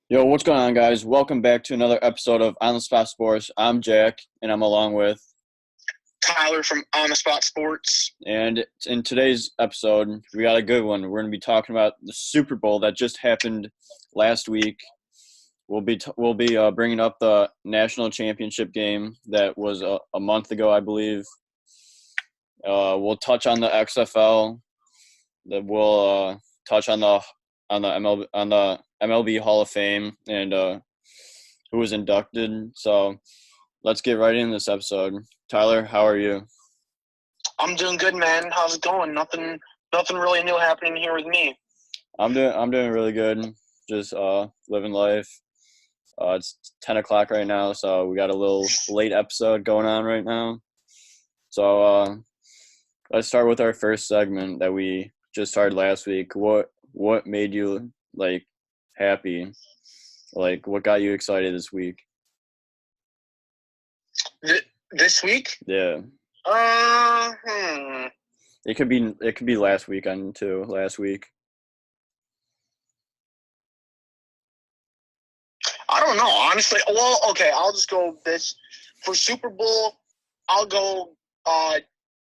Yo, what's going on, guys? Welcome back to another episode of On the Spot Sports. I'm Jack, and I'm along with. Tyler from On the Spot Sports. And in today's episode, we got a good one. We're going to be talking about the Super Bowl that just happened last week. We'll be bringing up the national championship game that was a month ago, I believe. We'll touch on the XFL. We'll touch on the MLB Hall of Fame and who was inducted. So let's get right into this episode. Tyler, how are you? I'm doing good, man. How's it going? Nothing really new happening here with me. I'm doing really good. Just living life. It's 10 o'clock right now, so we got a little late episode going on right now. So let's start with our first segment that we just started last week. What made you happy? What got you excited this week? This week? Yeah. It could be last weekend too. Last week. I don't know, honestly. Well, okay, I'll just go this. For Super Bowl, I'll go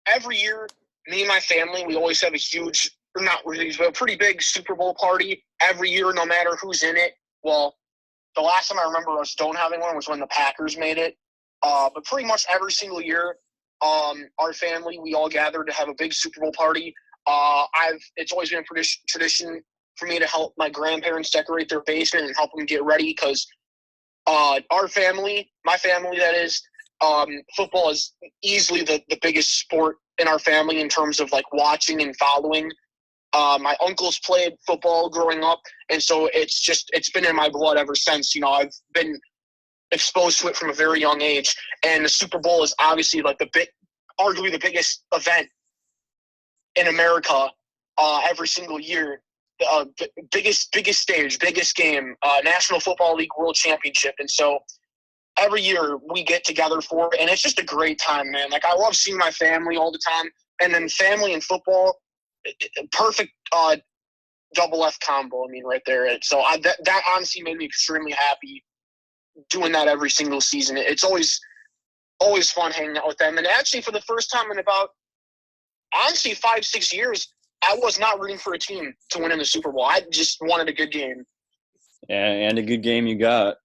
every year, me and my family, we always have a huge, or not really, but a pretty big Super Bowl party every year, no matter who's in it. Well, the last time I remember us don't having one was when the Packers made it. But pretty much every single year, our family, we all gather to have a big Super Bowl party. It's always been a tradition for me to help my grandparents decorate their basement and help them get ready because my family that is, football is easily the biggest sport in our family in terms of watching and following. My uncles played football growing up, and so it's been in my blood ever since. I've been exposed to it from a very young age, and the Super Bowl is obviously arguably the biggest event in America every single year. Biggest stage, biggest game, National Football League World Championship, and so every year we get together for it, and it's just a great time, man. I love seeing my family all the time, and then family and football, perfect double F combo. I mean, right there. So that honestly made me extremely happy doing that every single season. It's always fun hanging out with them, and actually for the first time in about honestly 5-6 years, I was not rooting for a team to win in the Super Bowl. I just wanted a good game. Yeah, and a good game you got.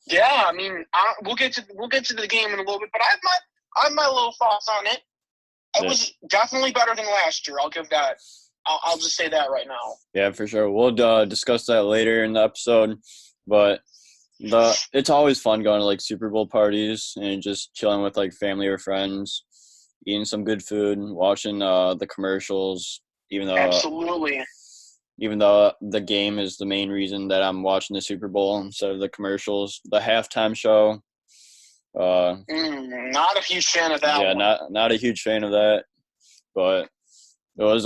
Yeah, I mean, we'll get to the game in a little bit, but I have my little thoughts on it. It was definitely better than last year. I'll give that. I'll just say that right now. Yeah, for sure. We'll discuss that later in the episode, but it's always fun going to Super Bowl parties and just chilling with family or friends, eating some good food, watching the commercials. Absolutely. Even though the game is the main reason that I'm watching the Super Bowl instead of the commercials, the halftime show. Not a huge fan of that. Yeah, one. not a huge fan of that, but it was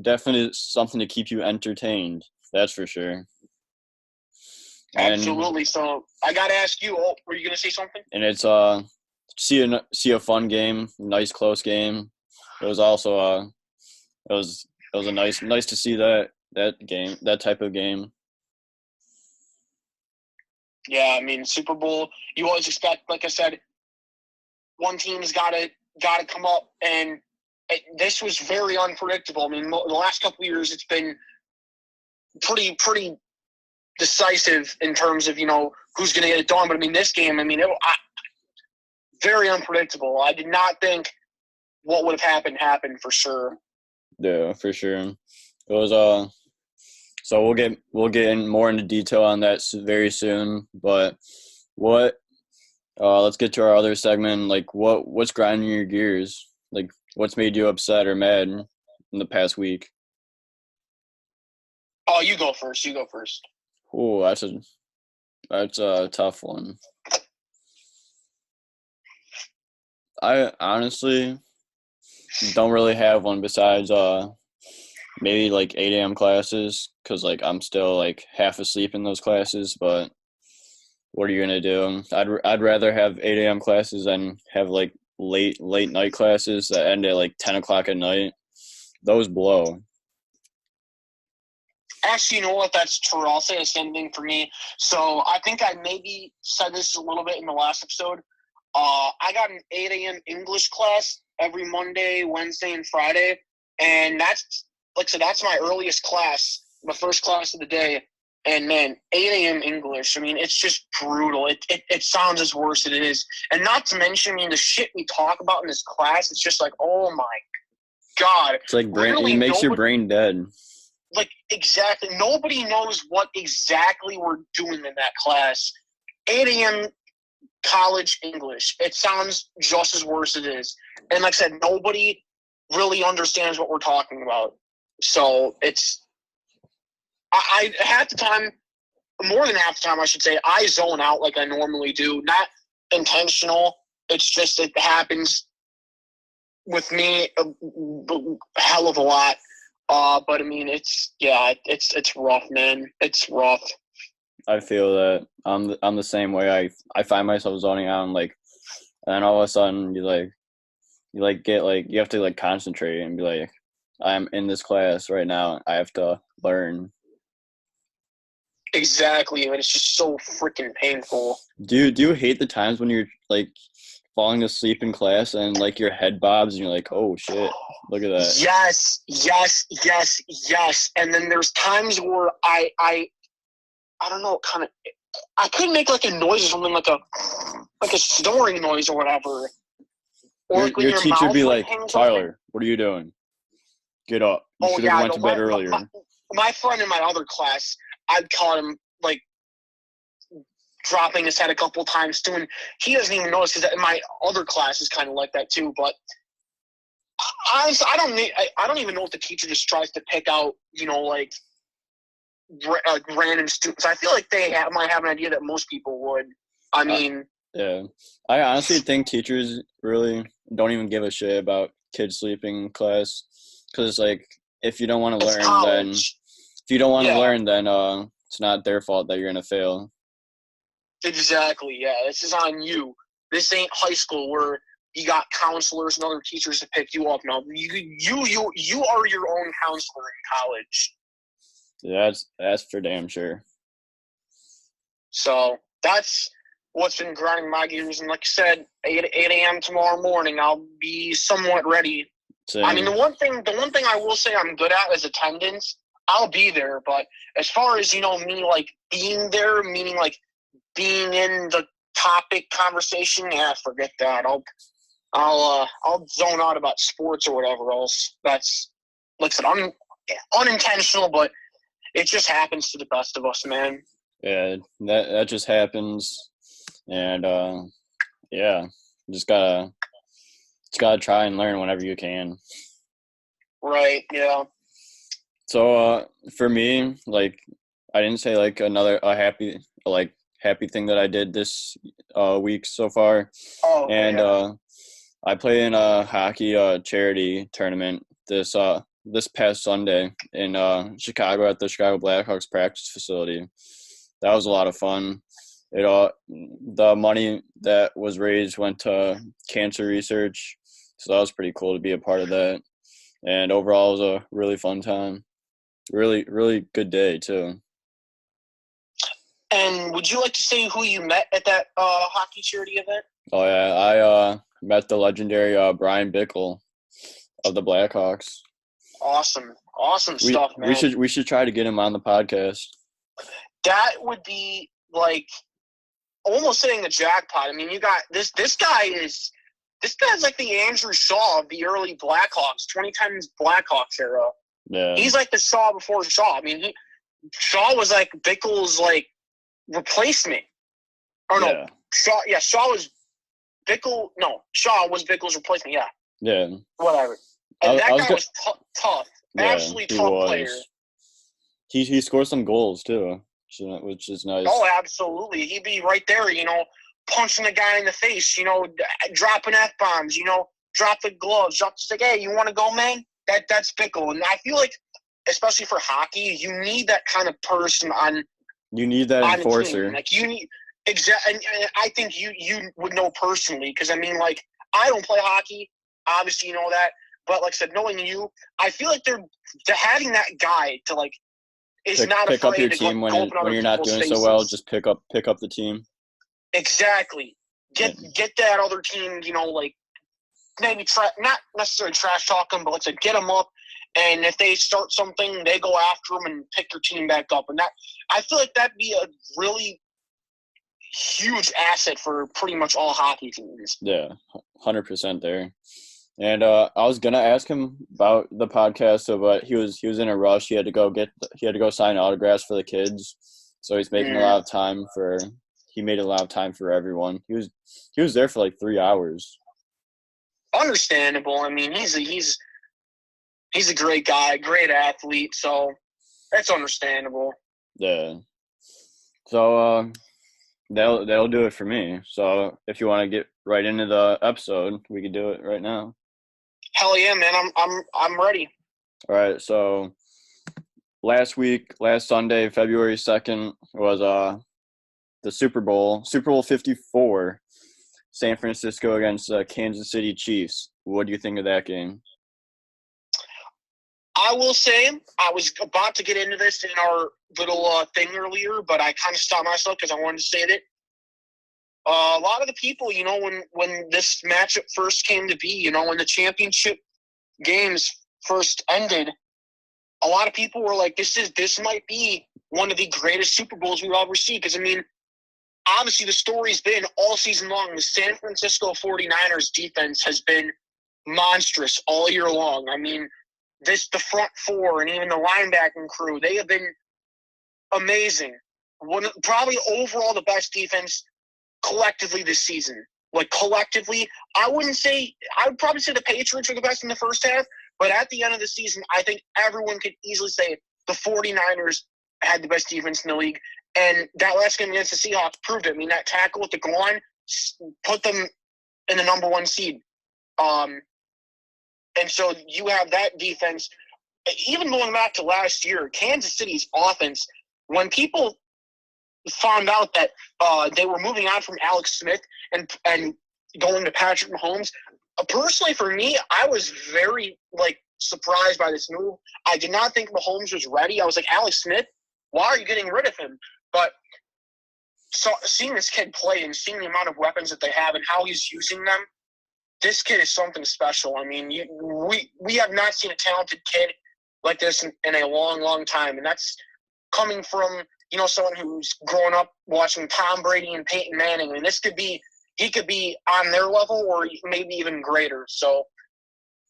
definitely something to keep you entertained. That's for sure. Absolutely. So I got to ask you, were you going to say something? And it's see a fun game, nice close game. It was also it was a nice to see that game, that type of game. Yeah, I mean, Super Bowl, you always expect, like I said, one team's got to come up, and this was very unpredictable. I mean, the last couple of years, it's been pretty decisive in terms of who's going to get it done. But I mean, this game, very unpredictable. I did not think what would have happened for sure. Yeah, for sure. It was so we'll get in more into detail on that very soon. But let's get to our other segment. What's grinding your gears? What's made you upset or mad in the past week? Oh, you go first. Oh, that's a tough one. I honestly don't really have one besides maybe 8 a.m. classes because I'm still half asleep in those classes. But what are you gonna do? I'd rather have 8 a.m. classes than have late night classes that end at 10 o'clock at night. Those blow. Actually, you know what? That's true. I'll say the same thing for me. So I think I maybe said this a little bit in the last episode. I got an 8 a.m. English class every Monday, Wednesday, and Friday. And that's, like I said, that's my earliest class, the first class of the day. And, man, 8 a.m. English, I mean, it's just brutal. It sounds as worse as it is. And not to mention, I mean, the shit we talk about in this class, it's just like, oh, my God. It's like it makes your brain dead. Like, exactly. Nobody knows what exactly we're doing in that class. 8 a.m. college English. It sounds just as worse as it is. And like I said, nobody really understands what we're talking about. So it's – I half the time, more than half the time I should say, I zone out like I normally do. Not intentional. It's just it happens with me a hell of a lot. But I mean, it's rough, man. It's rough. I feel that I'm the same way. I find myself zoning out and then all of a sudden you have to like concentrate and be like, I'm in this class right now. I have to learn. Exactly, and it's just so freaking painful. Do you hate the times when you're like falling asleep in class and like your head bobs and you're like, oh shit, look at that. Yes. And then there's times where I don't know, kind of, I could make like a noise or something, like a snoring noise or whatever. Or your teacher would be like, Tyler, what are you doing? Get up. You should have went to bed earlier. My friend in my other class, I'd caught him like dropping his head a couple times too, and he doesn't even notice because my other class is kind of like that too. But honestly, I don't even know if the teacher just tries to pick out, like random students. I feel like they might have an idea that most people would. I mean, yeah, I honestly think teachers really don't even give a shit about kids sleeping in class, because like if you don't want to learn, then it's not their fault that you're gonna fail. Exactly. Yeah, this is on you. This ain't high school where you got counselors and other teachers to pick you up. No, you are your own counselor in college. Yeah, that's for damn sure. So that's what's been grinding my gears. And like I said, 8 a.m. tomorrow morning, I'll be somewhat ready. Same. I mean, the one thing I will say I'm good at is attendance. I'll be there, but as far as me like being there, meaning like being in the topic conversation, yeah, forget that. I'll zone out about sports or whatever else. That's, like I said, unintentional, but it just happens to the best of us, man. Yeah, that just happens, and yeah, just gotta try and learn whenever you can. Right. Yeah. So for me, like I didn't say like a happy thing that I did this week so far. Oh. And yeah. I played in a hockey charity tournament this past Sunday in Chicago at the Chicago Blackhawks practice facility. That was a lot of fun. The money that was raised went to cancer research, so that was pretty cool to be a part of that. And overall, it was a really fun time. Really, really good day too. And would you like to say who you met at that hockey charity event? Oh yeah, I met the legendary Brian Bickle of the Blackhawks. Awesome stuff, man. We should try to get him on the podcast. That would be like almost hitting the jackpot. I mean, you got this guy's like the Andrew Shaw of the early Blackhawks, 2010s Blackhawks era. Yeah. He's like the Shaw before Shaw. I mean, Shaw was like Bickle's like replacement. Or no, yeah. Shaw was Bickle. No, Shaw was Bickle's replacement. Yeah. Yeah. Whatever. And that guy was tough. Yeah, absolutely tough player. He scored some goals too, which is nice. Oh, absolutely. He'd be right there, punching the guy in the face, dropping F-bombs, drop the gloves, drop the stick. Hey, you want to go, man? That's Bickle. And I feel like, especially for hockey, you need that kind of person on. You need that enforcer. Like you need exactly. And I think you would know personally, because I mean, like, I don't play hockey. Obviously, you know that. But like I said, knowing you, I feel like they're having that guy to like is not pick up your afraid to team go up in when other you're not people's doing faces. so well. Just pick up the team. Exactly. Get that other team, like maybe not necessarily trash talk them, but let's say get them up. And if they start something, they go after them and pick your team back up. And that, I feel like that'd be a really huge asset for pretty much all hockey teams. Yeah, 100% there. And I was gonna ask him about the podcast, but he was in a rush. He had to go sign autographs for the kids, so he's making a lot of time for. He made a lot of time for everyone. He was there for like 3 hours. Understandable. I mean, he's a great guy, great athlete, so that's understandable. Yeah. So that'll do it for me. So if you want to get right into the episode, we can do it right now. Hell yeah, man! I'm ready. All right. So last Sunday, February 2nd, was the Super Bowl 54, San Francisco against Kansas City Chiefs. What do you think of that game? I will say I was about to get into this in our little thing earlier, but I kind of stopped myself because I wanted to say that a lot of the people, when this matchup first came to be, when the championship games first ended, a lot of people were like, this might be one of the greatest Super Bowls we'll ever see. Because, I mean, obviously the story's been all season long. The San Francisco 49ers defense has been monstrous all year long. I mean, the front four and even the linebacking crew, they have been amazing. Probably overall the best defense collectively this season. Like, collectively, I would probably say the Patriots are the best in the first half, but at the end of the season, I think everyone could easily say the 49ers had the best defense in the league, and that last game against the Seahawks proved it. I mean, that tackle at the goal line put them in the number one seed. And so you have that defense. Even going back to last year, Kansas City's offense, when people found out that they were moving on from Alex Smith and going to Patrick Mahomes, personally for me, I was very surprised by this move. I did not think Mahomes was ready. I was like, Alex Smith, why are you getting rid of him? But seeing this kid play and seeing the amount of weapons that they have and how he's using them, this kid is something special. I mean, we have not seen a talented kid like this in a long, long time, and that's coming from someone who's grown up watching Tom Brady and Peyton Manning. I mean, he could be on their level or maybe even greater. So,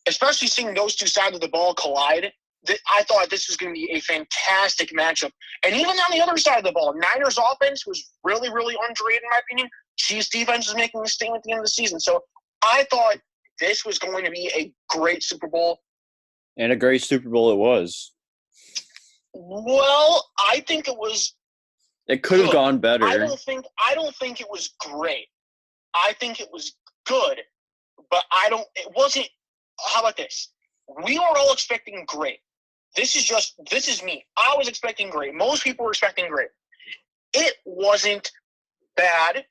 especially seeing those two sides of the ball collide, I thought this was going to be a fantastic matchup. And even on the other side of the ball, Niners offense was really, really underrated in my opinion. Chiefs defense is making a statement at the end of the season. So I thought this was going to be a great Super Bowl. And a great Super Bowl it was. Well, I think it was. It could have gone better. I don't think it was great. I think it was good, but it wasn't. How about this? We were all expecting great. This is me. I was expecting great. Most people were expecting great. It wasn't bad,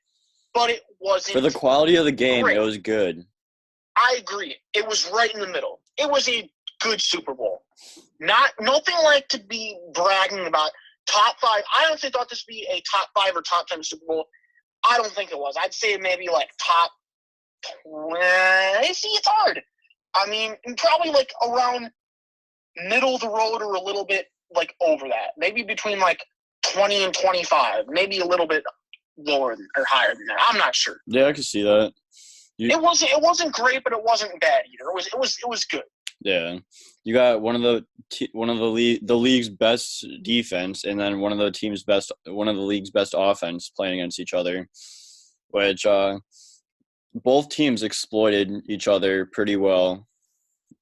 but it wasn't. For the quality of the game, great. It was good. I agree. It was right in the middle. It was a good Super Bowl. Nothing like to be bragging about top 5. I honestly thought this would be a top 5 or top 10 Super Bowl. I don't think it was. I'd say maybe top 20. See, it's hard. I mean, probably around middle of the road or a little bit over that. Maybe between 20 and 25. Maybe a little bit lower or higher than that. I'm not sure. Yeah, I can see that. It wasn't great, but it wasn't bad either. It was good. Yeah, you got one of the league's best defense, and then one of the league's best offense playing against each other, which both teams exploited each other pretty well,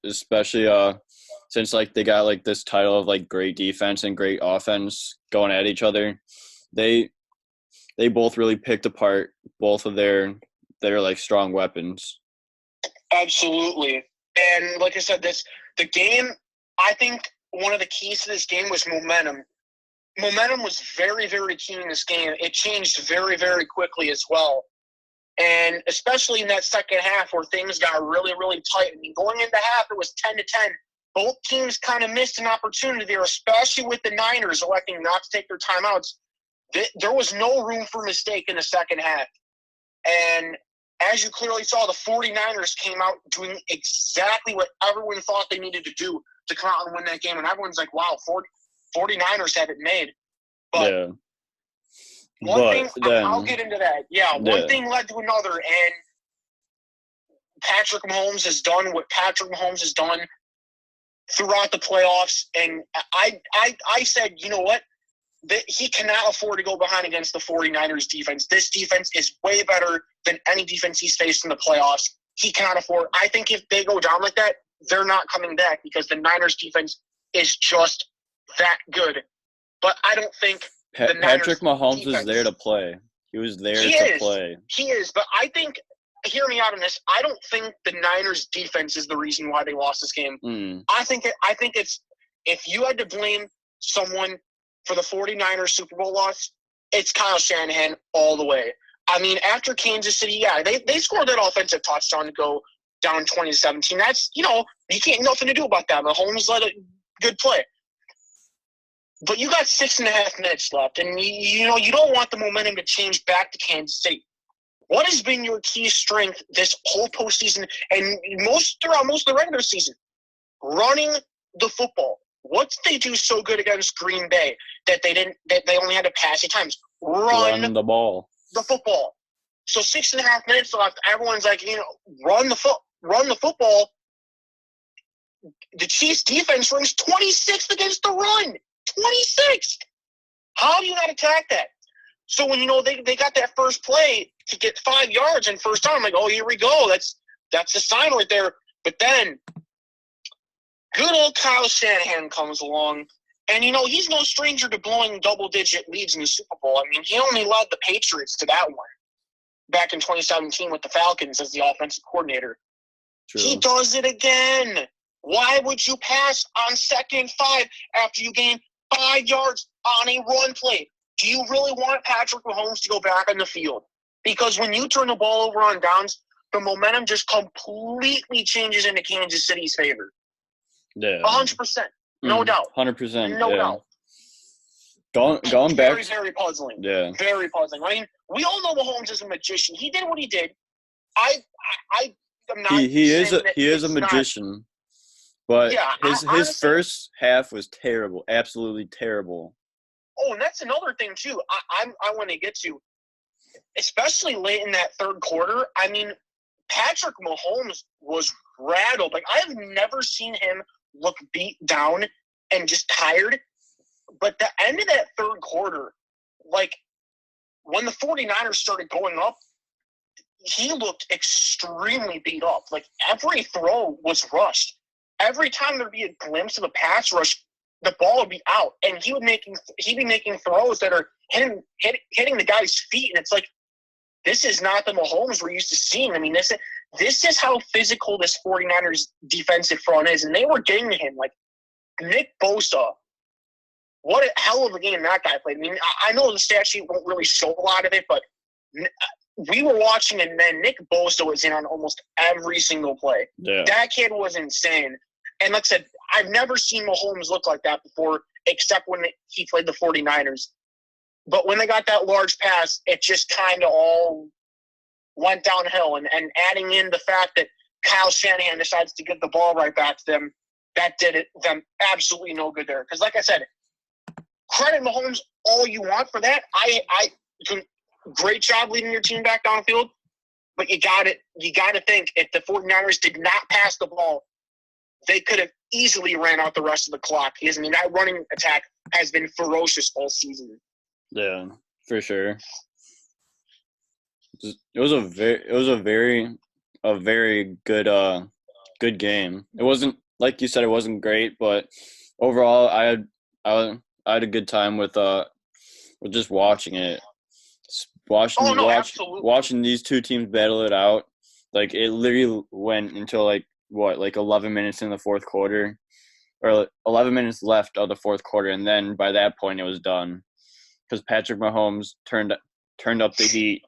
especially since they got this title of great defense and great offense going at each other. They both really picked apart both of their strong weapons. Absolutely. And like I said, the game, I think one of the keys to this game was momentum. Momentum was very, very key in this game. It changed very, very quickly as well. And especially in that second half where things got really, really tight. I mean, going into half, it was 10-10 both teams kind of missed an opportunity there, especially with the Niners electing not to take their timeouts. There was no room for mistake in the second half. And as you clearly saw, the 49ers came out doing exactly what everyone thought they needed to do to come out and win that game. And everyone's like, wow, 49ers have it made. But I'll get into that. Yeah, one thing led to another, and Patrick Mahomes has done what Patrick Mahomes has done throughout the playoffs. And I said, you know what? He cannot afford to go behind against the 49ers defense. This defense is way better than any defense he's faced in the playoffs. He cannot afford. I think if they go down like that, they're not coming back because the Niners defense is just that good. But I don't think Patrick Mahomes was there to play. He was there to play. He is, but I think, hear me out on this, I don't think the Niners defense is the reason why they lost this game. I think it's, if you had to blame someone for the 49ers Super Bowl loss, it's Kyle Shanahan all the way. I mean, after Kansas City, they scored that offensive touchdown to go down 20-17. That's, you can't nothing to do about that. Mahomes led a good play. But you got 6.5 minutes left, and you don't want the momentum to change back to Kansas City. What has been your key strength this whole postseason and throughout most of the regular season? Running the football. What did they do so good against Green Bay that they only had to pass at times? Run the ball. The football. So 6.5 minutes left. Everyone's like, run the football. The Chiefs defense ranks 26th against the run. 26th. How do you not attack that? So when they got that first play to get 5 yards and first down, I'm like, oh, here we go. That's the sign right there. But then good old Kyle Shanahan comes along, and he's no stranger to blowing double-digit leads in the Super Bowl. I mean, he only led the Patriots to that one back in 2017 with the Falcons as the offensive coordinator. True. He does it again. Why would you pass on 2nd and 5 after you gain 5 yards on a run play? Do you really want Patrick Mahomes to go back on the field? Because when you turn the ball over on downs, the momentum just completely changes into Kansas City's favor. Yeah. 100%. No doubt. 100%. No doubt. Going back. Very, very puzzling. Yeah. Very puzzling. I mean, we all know Mahomes is a magician. He did what he did. I am not. He is a magician. But his first half was terrible, absolutely terrible. Oh, and that's another thing too. I want to get to, especially late in that third quarter. I mean, Patrick Mahomes was rattled. Like, I have never seen him look beat down and just tired. But the end of that third quarter, like when the 49ers started going up, he looked extremely beat up. Like, every throw was rushed. Every time there'd be a glimpse of a pass rush, the ball would be out, and he'd be making throws that are hitting the guy's feet, and it's like, this is not the Mahomes we're used to seeing. I mean, this is how physical this 49ers defensive front is, and they were getting to him. Like, Nick Bosa, what a hell of a game that guy played. I mean, I know the stat sheet won't really show a lot of it, but we were watching, and then Nick Bosa was in on almost every single play. Yeah. That kid was insane. And like I said, I've never seen Mahomes look like that before, except when he played the 49ers. But when they got that large pass, it just kind of all went downhill. And adding in the fact that Kyle Shanahan decides to give the ball right back to them, that did them absolutely no good there. Because like I said, credit Mahomes all you want for that. Great job leading your team back downfield. But you got to think, if the 49ers did not pass the ball, they could have easily ran out the rest of the clock. Because, I mean, that running attack has been ferocious all season. Yeah, for sure. It was a very good game. It wasn't, like you said, it wasn't great, but overall, I had a good time with just watching it. Watching these two teams battle it out. Like, it literally went until like 11 minutes in the fourth quarter, or 11 minutes left of the fourth quarter, and then by that point it was done because Patrick Mahomes turned up the heat.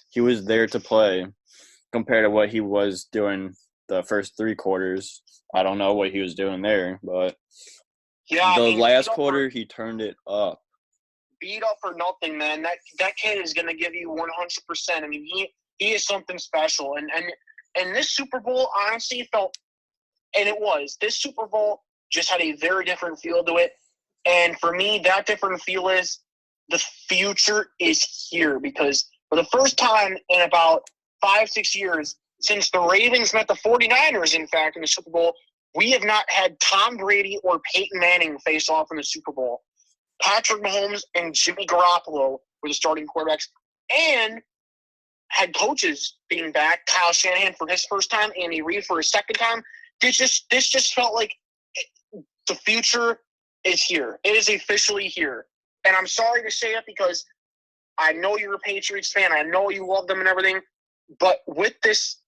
He was there to play compared to what he was doing the first three quarters. I don't know what he was doing there, but Yeah, I the mean, last quarter he turned it up. beat up for nothing, man. That kid is going to give you 100%. I mean, he is something special. And this Super Bowl honestly felt, and it was, this Super Bowl just had a very different feel to it. And for me, that different feel is the future is here, because for the first time in about 5-6 years, since the Ravens met the 49ers, in fact, in the Super Bowl, we have not had Tom Brady or Peyton Manning face off in the Super Bowl. Patrick Mahomes and Jimmy Garoppolo were the starting quarterbacks, and had coaches being back. Kyle Shanahan for his first time, Andy Reid for his second time. This just felt like the future is here. It is officially here. And I'm sorry to say it, because I know you're a Patriots fan. I know you love them and everything. But with this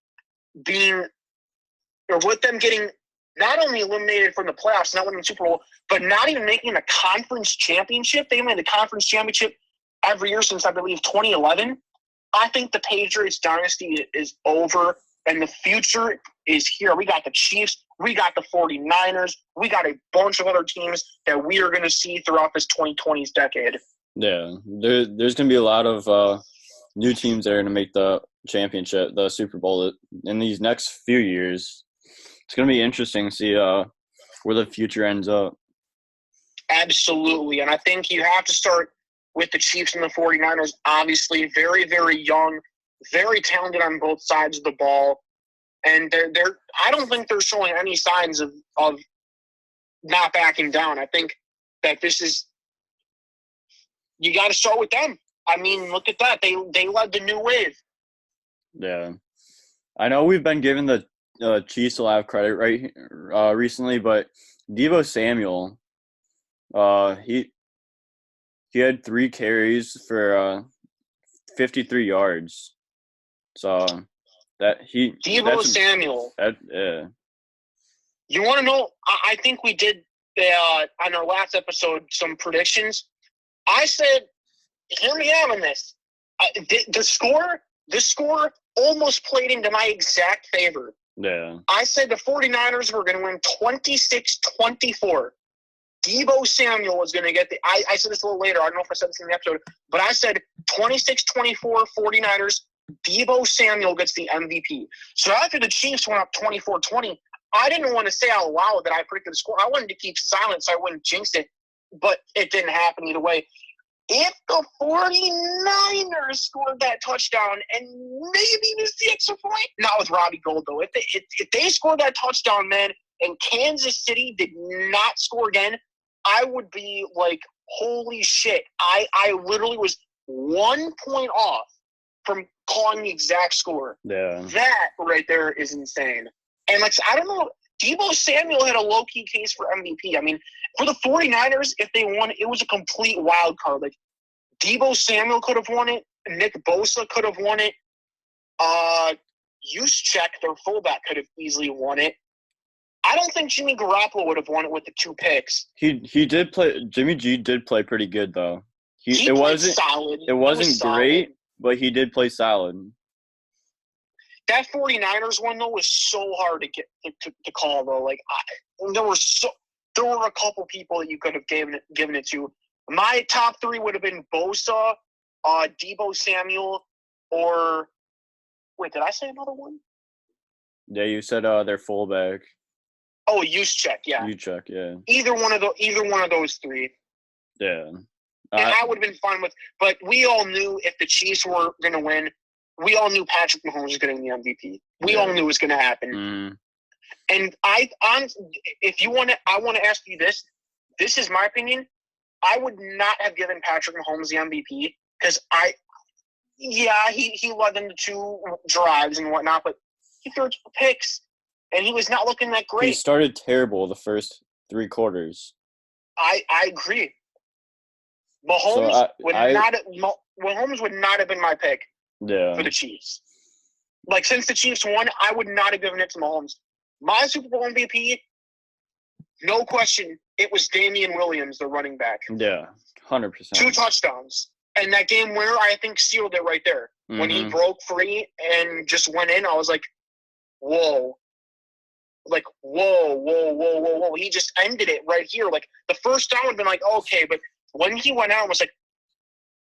being, or with them getting not only eliminated from the playoffs, not winning the Super Bowl, but not even making the conference championship. They made the conference championship every year since, I believe, 2011. I think the Patriots dynasty is over, and the future is here. We got the Chiefs. We got the 49ers. We got a bunch of other teams that we are going to see throughout this 2020s decade. Yeah, there's going to be a lot of new teams that are going to make the championship, the Super Bowl, in these next few years. It's going to be interesting to see where the future ends up. Absolutely. And I think you have to start with the Chiefs and the 49ers. Obviously, very, very young, very talented on both sides of the ball. And they're I don't think they're showing any signs of not backing down. I think that this is – you got to start with them. I mean, look at that. They led the new wave. Yeah. I know we've been given the Chiefs a lot of credit recently, but Deebo Samuel, he had 3 carries for 53 yards. So Deebo Samuel. Yeah. You want to know? I think we did on our last episode some predictions. I said, hear me out on this. The score almost played into my exact favor. Yeah. I said the 49ers were going to win 26-24. Deebo Samuel was going to get I said this a little later. I don't know if I said this in the episode, but I said 26-24 49ers. Deebo Samuel gets the MVP. So after the Chiefs went up 24-20, I didn't want to say out loud that I predicted the score. I wanted to keep silent so I wouldn't jinx it, but it didn't happen either way. If the 49ers scored that touchdown and maybe missed the extra point, not with Robbie Gould, though. If they scored that touchdown, man, and Kansas City did not score again, I would be like, holy shit. I literally was 1 point off from calling the exact score. Yeah. That right there is insane. And, like, I don't know. Deebo Samuel had a low-key case for MVP. I mean, for the 49ers, if they won, it was a complete wild card. Like, Deebo Samuel could have won it. Nick Bosa could have won it. Juszczyk, their fullback, could have easily won it. I don't think Jimmy Garoppolo would have won it with the 2 picks. He did play – Jimmy G did play pretty good, though. It wasn't solid. It wasn't great, but he did play solid. That 49ers one, though, was so hard to get to call, though. Like, there were a couple people that you could have given it to. My top 3 would have been Bosa, Deebo Samuel, or wait, did I say another one? Yeah, you said their fullback. Oh, Juszczyk, yeah. Juszczyk, yeah. Either one of those 3. Yeah. And I would have been fine with. But we all knew if the Chiefs were going to win, we all knew Patrick Mahomes was getting the MVP. We all knew it was going to happen. Mm. And I want to ask you this. This is my opinion. I would not have given Patrick Mahomes the MVP because he led them to 2 drives and whatnot, but he threw 2 picks and he was not looking that great. He started terrible the first 3 quarters. I agree. Mahomes would not have been my pick for the Chiefs. Like, since the Chiefs won, I would not have given it to Mahomes. My Super Bowl MVP, no question, it was Damian Williams, the running back. Yeah, 100%. 2 touchdowns. And that game winner, I think, sealed it right there. Mm-hmm. When he broke free and just went in, I was like, whoa. like, whoa. He just ended it right here. Like, the first down would have been like, okay, but when he went out, it was like,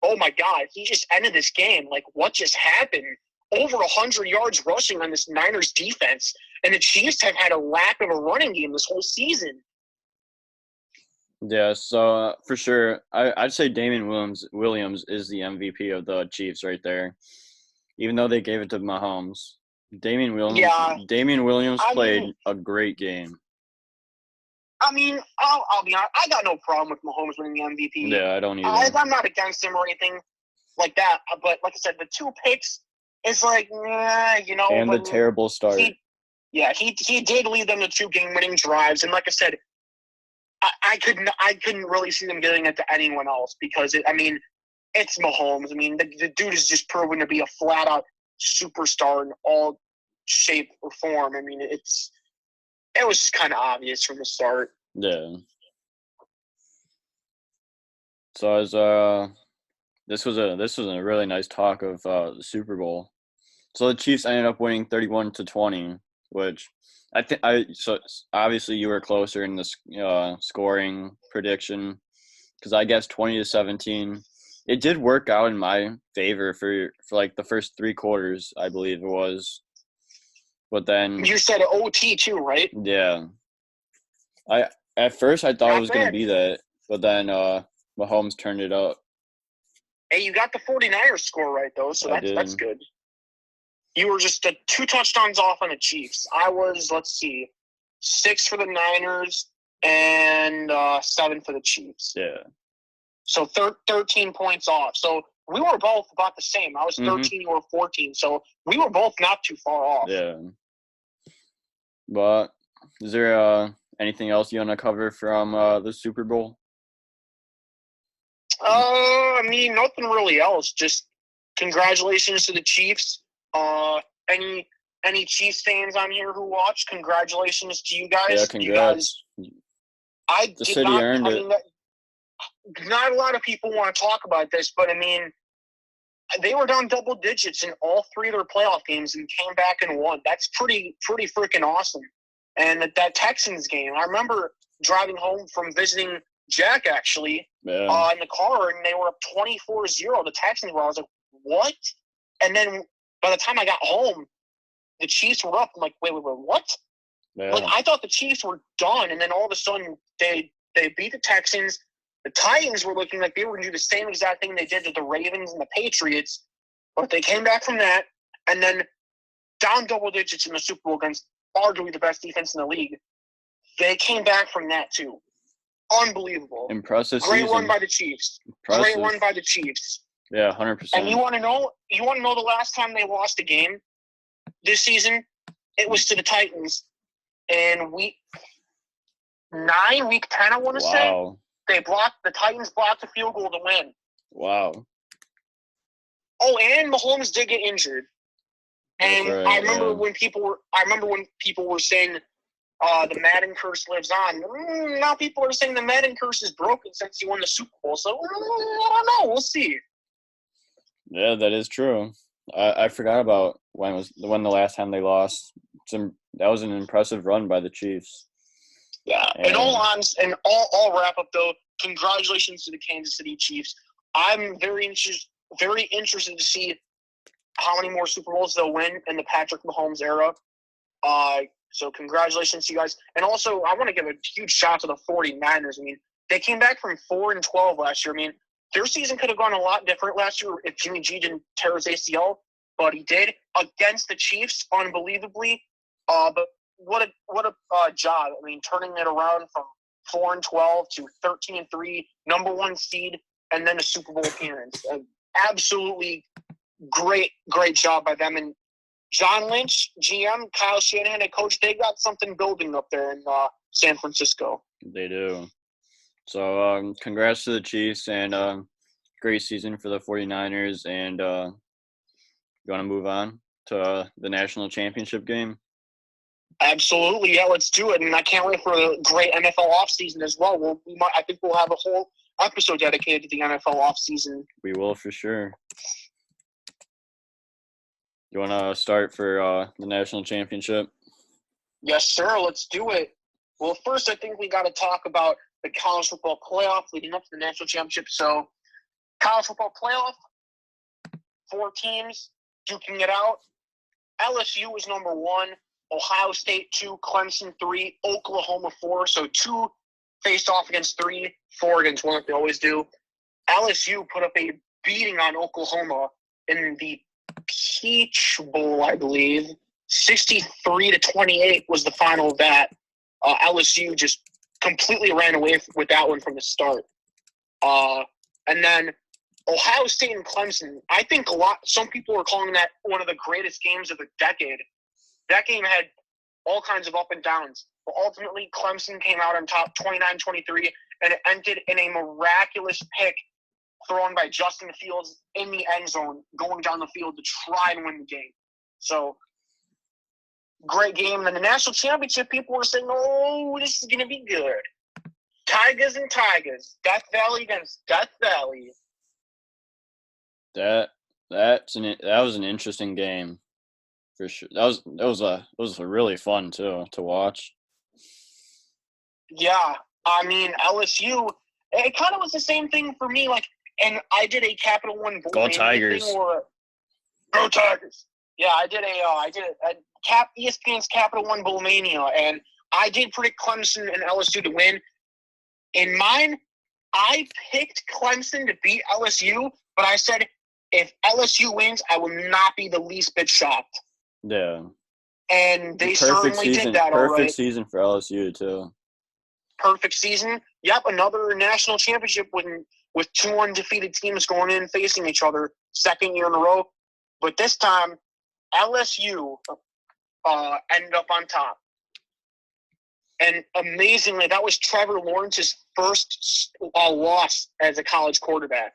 oh my God, he just ended this game. Like, what just happened? Over 100 yards rushing on this Niners defense, and the Chiefs have had a lack of a running game this whole season. Yeah, so for sure, I'd say Damien Williams is the MVP of the Chiefs right there, even though they gave it to Mahomes. Damien Williams played a great game. I mean, I'll be honest. I got no problem with Mahomes winning the MVP. Yeah, I don't either. I'm not against him or anything like that. But like I said, the 2 picks is like, you know. And the terrible start. He did lead them to 2 game-winning drives, and like I said, I couldn't really see them giving it to anyone else because it's Mahomes. I mean, the dude is just proven to be a flat-out superstar in all shape or form. I mean, it was just kind of obvious from the start. Yeah. So as this was a really nice talk of the Super Bowl. So the Chiefs ended up winning 31-20, which so obviously you were closer in the scoring prediction because I guess 20-17. It did work out in my favor for like the first 3 quarters, I believe it was. But then you said OT too, right? Yeah. At first I thought it was going to be that, but then Mahomes turned it up. Hey, you got the 49ers score right though, so that's good. You were just 2 touchdowns off on the Chiefs. I was, 6 for the Niners and 7 for the Chiefs. Yeah. So 13 points off. So we were both about the same. I was 13, you were 14. So we were both not too far off. Yeah. But is there anything else you want to cover from the Super Bowl? Nothing really else. Just congratulations to the Chiefs. Any Chiefs fans on here who watch, congratulations to you guys. Yeah, congrats. The city earned it. Not a lot of people want to talk about this, but they were down double digits in all 3 of their playoff games and came back and won. That's pretty freaking awesome. And that Texans game, I remember driving home from visiting Jack actually in the car, and they were up 24-0. The Texans were. I was like, what? And then by the time I got home, the Chiefs were up. I'm like, wait, what? Yeah. Like, I thought the Chiefs were done, and then all of a sudden they beat the Texans. The Titans were looking like they were going to do the same exact thing they did to the Ravens and the Patriots, but they came back from that, and then down double digits in the Super Bowl against arguably the best defense in the league. They came back from that too. Unbelievable. Impressive Great season. Run by the Chiefs. Great run by the Chiefs. Yeah, 100%. And you want to know the last time they lost a game this season? It was to the Titans in week 9, week 10, I want to say. The Titans blocked a field goal to win. Wow. Oh, and Mahomes did get injured. And right, I remember when people were saying the Madden curse lives on. Now people are saying the Madden curse is broken since he won the Super Bowl. So I don't know. We'll see. Yeah, that is true. I forgot about when the last time they lost. That was an impressive run by the Chiefs. Yeah. In all honesty, and I'll wrap up though. Congratulations to the Kansas City Chiefs. I'm very interested to see how many more Super Bowls they'll win in the Patrick Mahomes era. So congratulations to you guys. And also, I want to give a huge shout out to the 49ers. They came back from 4-12 last year. Their season could have gone a lot different last year if Jimmy G didn't tear his ACL, but he did against the Chiefs, unbelievably. But what a job! Turning it around from 4-12 to 13-3, number 1 seed, and then a Super Bowl appearance. Absolutely great job by them. And John Lynch, GM, Kyle Shanahan, head coach, they got something building up there in San Francisco. They do. So congrats to the Chiefs, and great season for the 49ers. And you want to move on to the national championship game? Absolutely, yeah, let's do it. And I can't wait for a great NFL offseason as well. I think we'll have a whole episode dedicated to the NFL offseason. We will for sure. You want to start for the national championship? Yes, sir. Let's do it. Well, first, I think we got to talk about the college football playoff leading up to the national championship. So, college football playoff, 4 teams duking it out. LSU is number 1, Ohio State 2, Clemson 3, Oklahoma 4. So 2 faced off against 3, 4 against 1 like they always do. LSU put up a beating on Oklahoma in the Peach Bowl, I believe. 63-28 was the final of that. LSU just completely ran away with that one from the start. And then Ohio State and Clemson, I think some people are calling that one of the greatest games of the decade. That game had all kinds of up and downs. But ultimately, Clemson came out on top 29-23, and it ended in a miraculous pick thrown by Justin Fields in the end zone, going down the field to try and win the game. So, great game. And then the national championship, people were saying, oh, this is going to be good. Tigers and Tigers. Death Valley against Death Valley. That was an interesting game, for sure. That was really fun too to watch. Yeah, I mean LSU. It kind of was the same thing for me. And I did a Capital One Bowl Go Tigers! Go Tigers! Yeah, I did ESPN's Capital One Bowl Mania, and I did predict Clemson and LSU to win. In mine, I picked Clemson to beat LSU, but I said, if LSU wins, I will not be the least bit shocked. Yeah. And they certainly did that, all right. Perfect season for LSU, too. Perfect season. Yep, another national championship with 2 undefeated teams going in facing each other, second year in a row. But this time, LSU ended up on top. And amazingly, that was Trevor Lawrence's first loss as a college quarterback.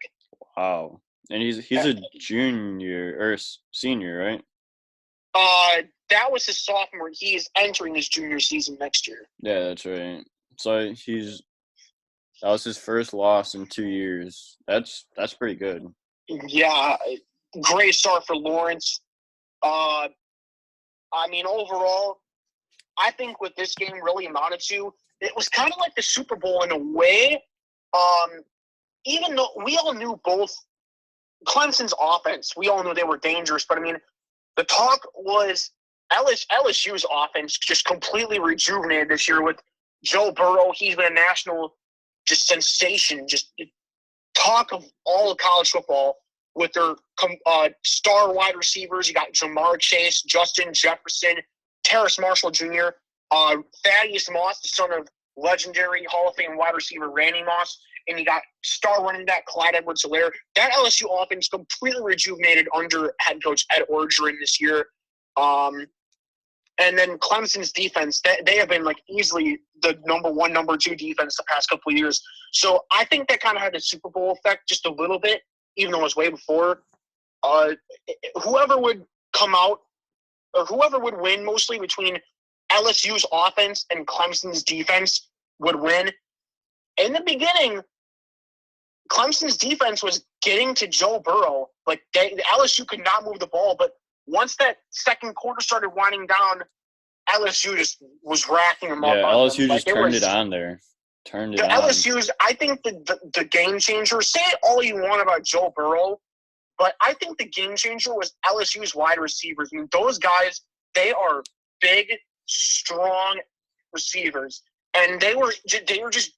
Wow. And he's a junior or senior, right? That was his sophomore. He is entering his junior season next year. Yeah, that's right. So that was his first loss in 2 years. That's pretty good. Yeah, great start for Lawrence. I mean, overall, I think what this game really amounted to, it was kind of like the Super Bowl in a way. Even though we all knew both Clemson's offense, we all knew they were dangerous. But, I mean, the talk was LSU's offense just completely rejuvenated this year with Joe Burrow. He's been a national just sensation, just talk of all of college football with their star wide receivers. You got Jamar Chase, Justin Jefferson, Terrace Marshall Jr., Thaddeus Moss, the son of legendary Hall of Fame wide receiver Randy Moss, and you got star running back Clyde Edwards-Helaire. That LSU offense completely rejuvenated under head coach Ed Orgeron this year. And then Clemson's defense, they have been easily the number 1, number 2 defense the past couple of years. So I think that kind of had a Super Bowl effect just a little bit, even though it was way before. Whoever would come out, or whoever would win mostly between LSU's offense and Clemson's defense would win. In the beginning, Clemson's defense was getting to Joe Burrow. LSU could not move the ball, but once that second quarter started winding down, LSU just was racking them up. Yeah, LSU just turned it on there. Turned it on. LSU's, I think the game changer, say all you want about Joe Burrow, but I think the game changer was LSU's wide receivers. I mean, those guys, they are big, strong receivers. And they were just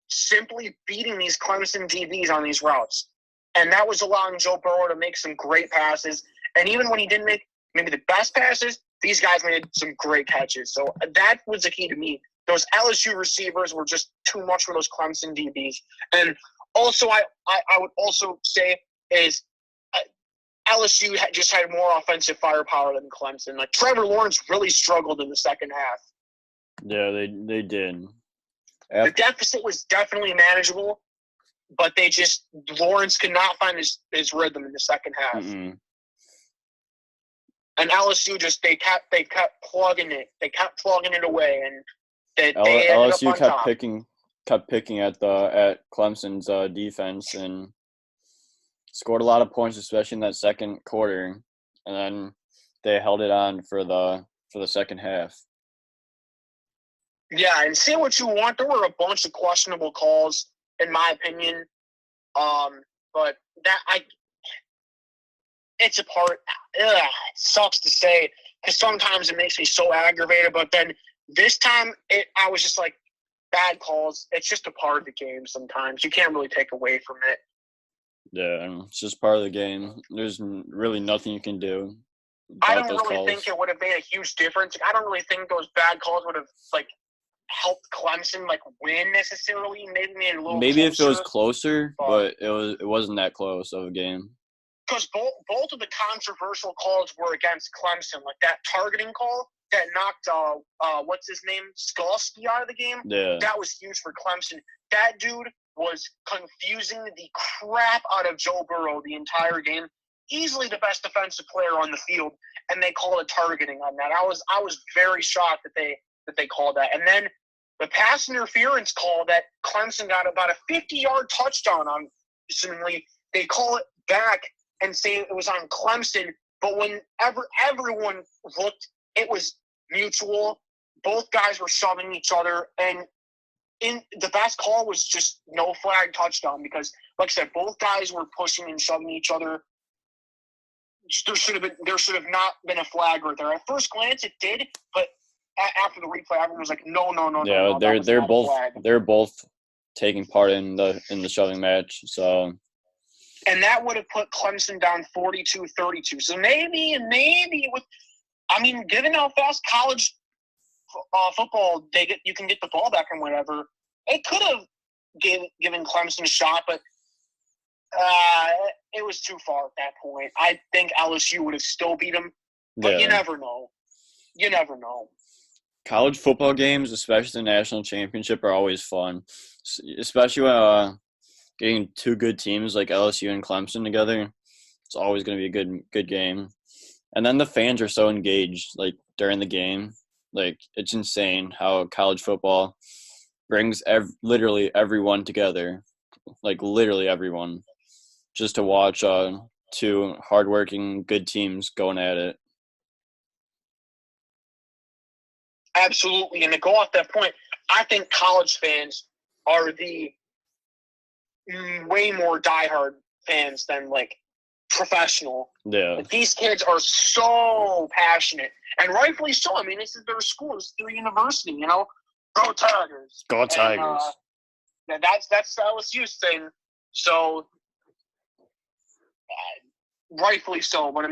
simply beating these Clemson DBs on these routes. And that was allowing Joe Burrow to make some great passes. And even when he didn't make maybe the best passes, these guys made some great catches. So that was the key to me. Those LSU receivers were just too much for those Clemson DBs. And also, I would also say is LSU just had more offensive firepower than Clemson. Trevor Lawrence really struggled in the second half. Yeah, they did. The deficit was definitely manageable, but Lawrence could not find his rhythm in the second half. Mm-mm. And LSU they kept plugging it. They kept plugging it away, and they LSU ended up kept picking at Clemson's defense and scored a lot of points, especially in that second quarter. And then they held it on for the second half. Yeah, and say what you want. There were a bunch of questionable calls, in my opinion. But it's a part. It sucks to say because sometimes it makes me so aggravated. But then this time, I was just like, bad calls. It's just a part of the game. Sometimes you can't really take away from it. Yeah, it's just part of the game. There's really nothing you can do I about don't those really calls. think it would have made a huge difference. I don't really think those bad calls would have helped Clemson win necessarily. Maybe made it a little Maybe closer, if it was closer, but it wasn't that close of a game. Because both of the controversial calls were against Clemson, like that targeting call that knocked what's his name, Skolsky out of the game. Yeah, That was huge for Clemson. That dude was confusing the crap out of Joe Burrow the entire game. Easily the best defensive player on the field, and they called it targeting on that. I was very shocked that they called that. And then the pass interference call that Clemson got about a 50-yard touchdown on, seemingly, they call it back and say it was on Clemson, but whenever everyone looked, it was mutual. Both guys were shoving each other, and the best call was just no flag touchdown because, like I said, both guys were pushing and shoving each other. There should have not been a flag right there. At first glance, it did, but after the replay, everyone was like, "No, yeah, no, they're both taking part in the shoving match." So, and that would have put Clemson down 42-32. So maybe with, given how fast college football you can get the ball back and whatever, it could have given Clemson a shot, but it was too far at that point. I think LSU would have still beat them, but yeah. You never know. College football games, especially the national championship, are always fun, especially when getting two good teams like LSU and Clemson together. It's always going to be a good game. And then the fans are so engaged, during the game. It's insane how college football brings literally everyone together. Literally everyone. Just to watch two hardworking, good teams going at it. Absolutely. And to go off that point, I think college fans are the way more diehard fans than professional. Yeah. These kids are so passionate, and rightfully so. This is their school, this is their university. Go Tigers! Go Tigers! And, that's LSU's thing. So, rightfully so. But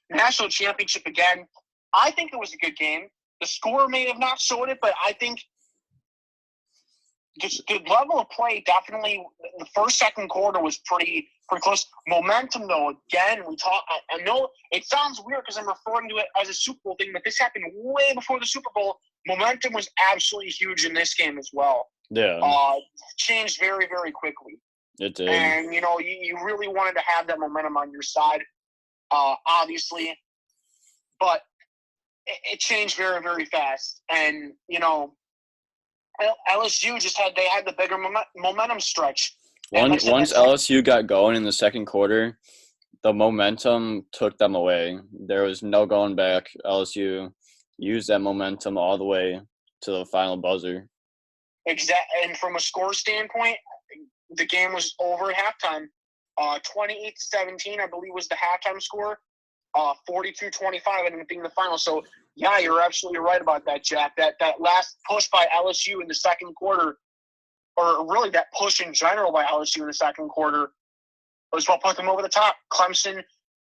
national championship again. I think it was a good game. The score may have not showed it, but I think the level of play definitely. The first, second quarter was pretty close. Momentum, though, again, I know it sounds weird because I'm referring to it as a Super Bowl thing, but this happened way before the Super Bowl. Momentum was absolutely huge in this game as well. Yeah. Changed very, very quickly. It did. And, you really wanted to have that momentum on your side, obviously. But it changed very, very fast. And, LSU they had the bigger momentum stretch. Once LSU got going in the second quarter, the momentum took them away. There was no going back. LSU used that momentum all the way to the final buzzer. Exactly. And from a score standpoint, the game was over at halftime. 28-17, I believe, was the halftime score. 42-25 ended up being the final. So, yeah, you're absolutely right about that, Jack. That last push by LSU in the second quarter, or really that push in general by LSU in the second quarter, was what put them over the top. Clemson,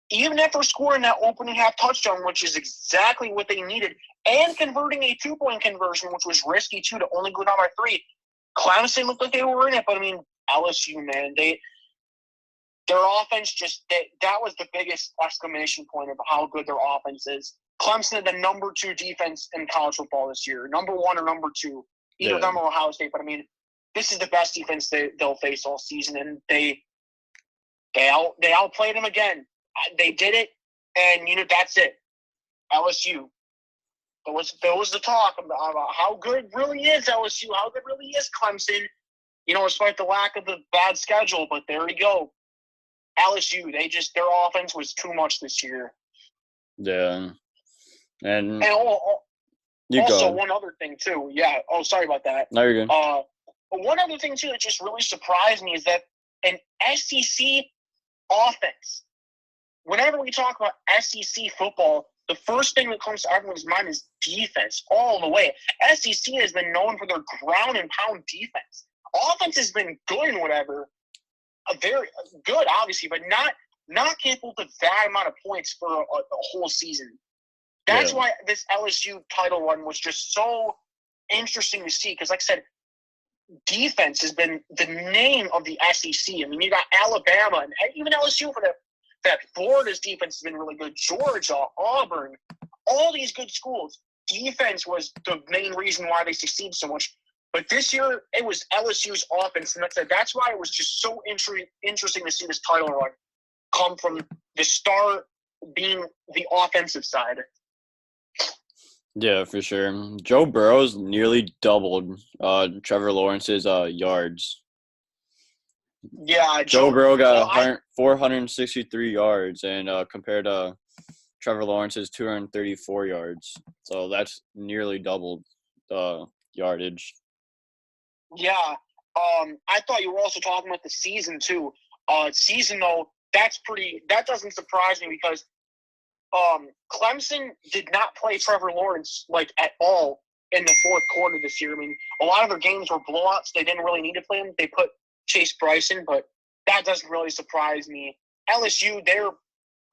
even after scoring that opening half touchdown, which is exactly what they needed, and converting a 2-point conversion, which was risky too, to only go down by 3, Clemson looked like they were in it. But, LSU, man, their offense that was the biggest exclamation point of how good their offense is. Clemson had the number 2 defense in college football this year. Number 1 or number 2. Either them or Ohio State. But, this is the best defense they'll face all season. And they outplayed them again. They did it, and, that's it. LSU. There was the talk about how good really is LSU, how good really is Clemson, despite the lack of the bad schedule. But there we go. LSU, their offense was too much this year. Yeah. And You Also, go. one other thing, too. Yeah. Oh, sorry about that. No, you're good. One other thing, too, that just really surprised me is that an SEC offense, whenever we talk about SEC football, the first thing that comes to everyone's mind is defense all the way. SEC has been known for their ground and pound defense. Offense has been good and whatever, very good, obviously, but not capable of that amount of points for a whole season. That's why this LSU title run was just so interesting to see because, like I said, defense has been the name of the SEC. I mean, you got Alabama and even LSU for that. Florida's defense has been really good. Georgia, Auburn, all these good schools. Defense was the main reason why they succeeded so much. But this year, it was LSU's offense, and that's why it was just so interesting to see this title run come from the start being the offensive side. Yeah, for sure. Joe Burrow's nearly doubled Trevor Lawrence's yards. Yeah, Joe Burrow got 463 yards, and compared to Trevor Lawrence's 234 yards. So that's nearly doubled yardage. Yeah. I thought you were also talking about the season, too. Season, though, that doesn't surprise me because Clemson did not play Trevor Lawrence at all in the fourth quarter this year. I mean, a lot of their games were blowouts. They didn't really need to play him. They put Chase Bryson, but that doesn't really surprise me. LSU, their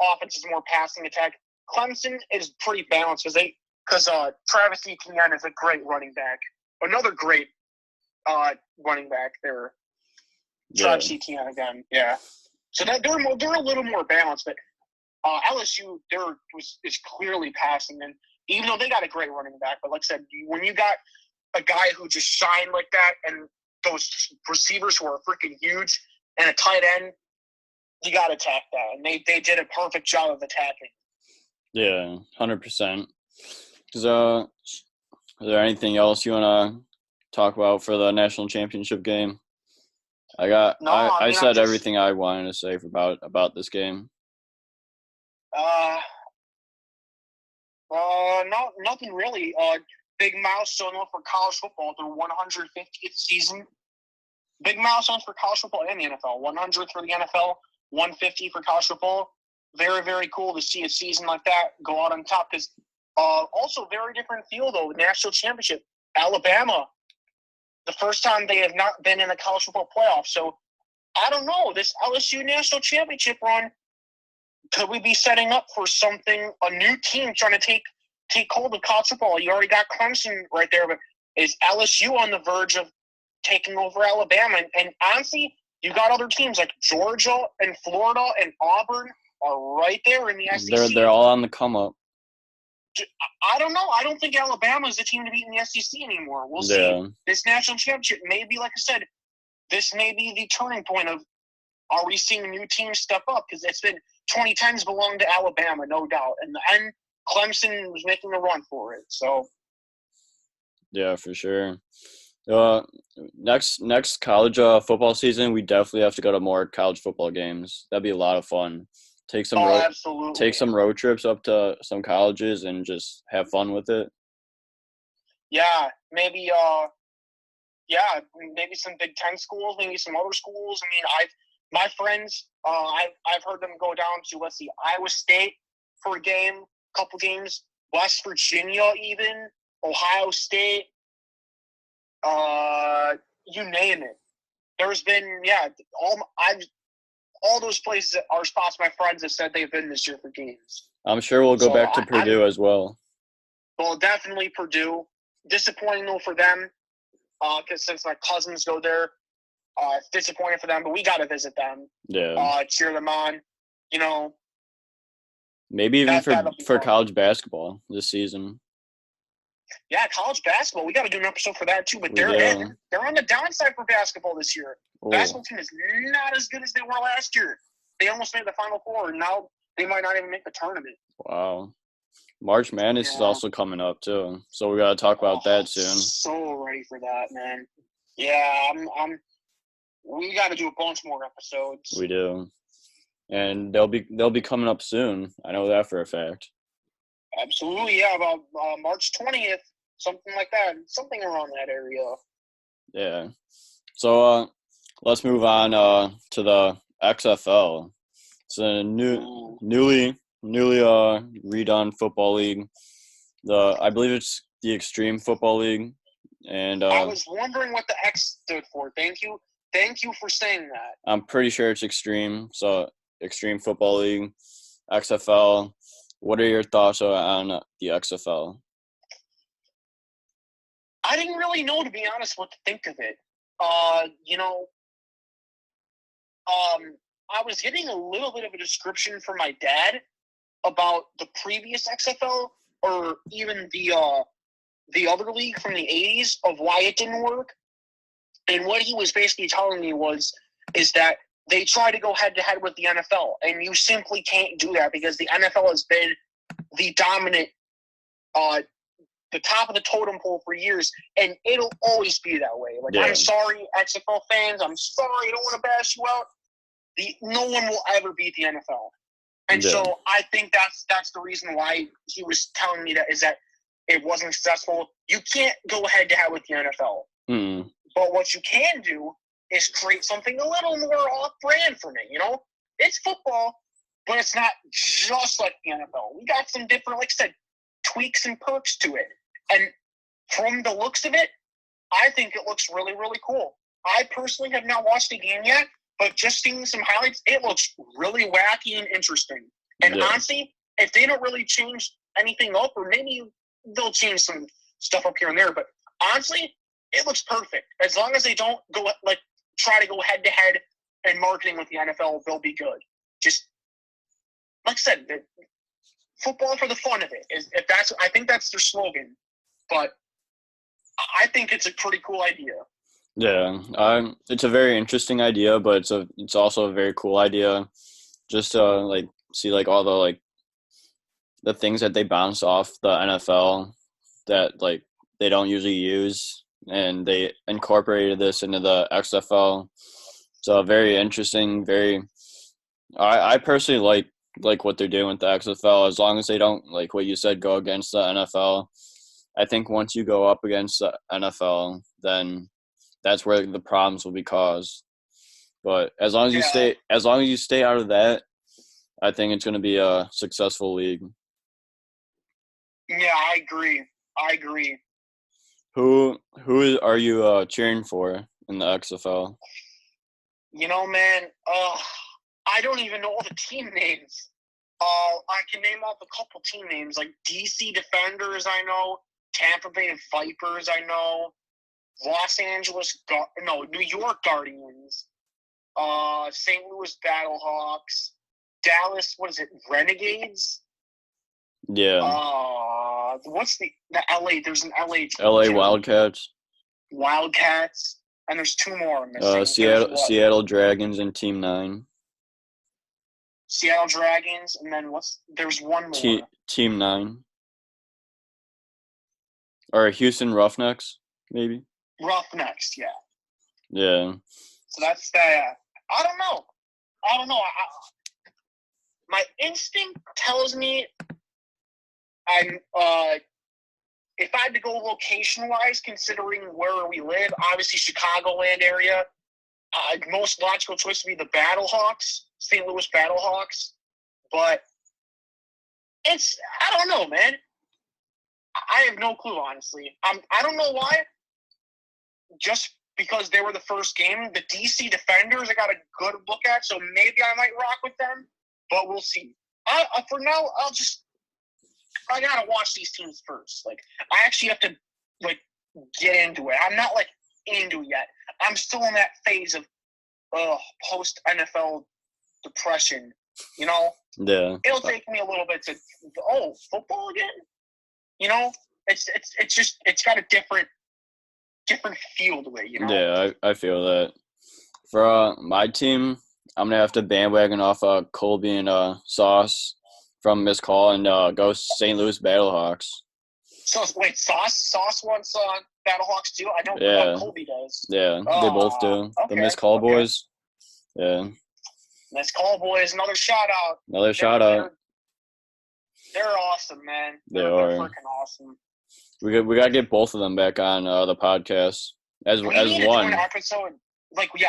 offense is more passing attack. Clemson is pretty balanced because Travis Etienne is a great running back. Another great running back there. Travis Etienne again, yeah. So that they're a little more balanced, but LSU is clearly passing, and even though they got a great running back, but like I said, when you got a guy who just shined like that, and those receivers who are freaking huge, and a tight end, you got to attack that, and they did a perfect job of attacking. Yeah, 100%. Is there anything else you want to talk about for the national championship game? I said everything I wanted to say about this game. No, nothing really. Big milestone for college football, their 150th season. Big milestones for college football and the NFL. 100 for the NFL, 150 for college football. Very, very cool to see a season like that go out on top. Because also very different field though. National championship, Alabama. The first time they have not been in the college football playoff. So I don't know. This LSU national championship run. Could we be setting up for something, a new team trying to take hold of college football? You already got Clemson right there, but is LSU on the verge of taking over Alabama? And honestly, you got other teams like Georgia and Florida and Auburn are right there in the SEC. They're all on the come up. I don't know. I don't think Alabama is the team to beat in the SEC anymore. We'll see. This national championship may be, like I said, this may be the turning point of, are we seeing new teams step up? Because it's been 2010s belong to Alabama, no doubt. And then Clemson was making a run for it. So, yeah, for sure. Next college football season, we definitely have to go to more college football games. That'd be a lot of fun. Take some road trips up to some colleges and just have fun with it. Yeah, maybe maybe some Big Ten schools, maybe some other schools. I mean, my friends, I've heard them go down to, let's see, Iowa State for a game, couple games, West Virginia even, Ohio State, you name it. There's been, all those places are spots my friends have said they've been this year for games. I'm sure we'll go back to Purdue as well. Well, definitely Purdue. Disappointing though for them, because since my cousins go there, it's disappointing for them. But we got to visit them. Yeah. Cheer them on. You know. Maybe even for college basketball this season. Yeah, college basketball. We got to do an episode for that too. But they're on the downside for basketball this year. Ooh. Basketball team is not as good as they were last year. They almost made the Final Four, and now they might not even make the tournament. Wow. March Madness is also coming up too, so we got to talk about that soon. So ready for that, man. Yeah, we got to do a bunch more episodes. We do, and they'll be coming up soon. I know that for a fact. Absolutely, yeah. About March 20th, something like that, something around that area. Yeah. So let's move on to the XFL. It's a newly redone football league. I believe it's the Extreme Football League, and I was wondering what the X stood for. Thank you for saying that. I'm pretty sure it's Extreme. So Extreme Football League, XFL. What are your thoughts on the XFL? I didn't really know, to be honest, what to think of it. I was getting a little bit of a description from my dad about the previous XFL, or even the other league from the 80s, of why it didn't work. And what he was basically telling me is that they try to go head-to-head with the NFL, and you simply can't do that because the NFL has been the dominant, the top of the totem pole for years, and it'll always be that way. Like, yeah. I'm sorry, XFL fans. I'm sorry. I don't want to bash you out. No one will ever beat the NFL. And so I think that's the reason why he was telling me that, is that it wasn't successful. You can't go head-to-head with the NFL. Mm. But what you can do is create something a little more off-brand for me, you know? It's football, but it's not just like the NFL. We got some different, like I said, tweaks and perks to it. And from the looks of it, I think it looks really, really cool. I personally have not watched a game yet, but just seeing some highlights, it looks really wacky and interesting. And honestly, if they don't really change anything up, or maybe they'll change some stuff up here and there, but honestly, it looks perfect. As long as they don't go try to go head to head and marketing with the NFL, they'll be good. Just like I said, football for the fun of it. I think that's their slogan. But I think it's a pretty cool idea. Yeah, it's a very interesting idea, but it's also a very cool idea. Just to see all the things that they bounce off the NFL that they don't usually use, and they incorporated this into the XFL. So very interesting. I personally like what they're doing with the XFL, as long as they don't, like what you said, go against the NFL. I think once you go up against the NFL, then that's where the problems will be caused. But as long as you stay out of that, I think it's going to be a successful league. Yeah, I agree. Who are you cheering for in the XFL? You know, man, I don't even know all the team names. I can name off a couple team names, like DC Defenders, I know. Tampa Bay Vipers, I know. New York Guardians. St. Louis Battlehawks. Dallas, Renegades? Yeah. What's the LA? There's an LA team. LA Wildcats. Wildcats. And there's two more I'm missing. Seattle Dragons and Team 9. Seattle Dragons, and then there's one more. Team 9. Or Houston Roughnecks, maybe? Roughnecks, yeah. Yeah. So that's that. I don't know. My instinct tells me if I had to go location-wise, considering where we live, obviously Chicagoland area, most logical choice would be the Battlehawks, St. Louis Battlehawks. But I don't know, man. I have no clue, honestly. I don't know why. Just because they were the first game, the DC Defenders I got a good look at, so maybe I might rock with them, but we'll see. For now, I gotta watch these teams first. I actually have to get into it. I'm not into it yet. I'm still in that phase of post NFL depression. You know. Yeah. It'll take me a little bit to football again. You know, it's got a different feel to it. You know. Yeah, I feel that. For my team, I'm gonna have to bandwagon off Colby and Sauce from Miss Call and go St. Louis Battlehawks. So wait, Sauce wants Battlehawks too? I know Colby does. Yeah, they both do. Okay, the Miss Call boys. Yeah. Miss Call boys, another shout out. They're awesome, man. They're freaking awesome. We gotta get both of them back on the podcast as We need to do one. an episode.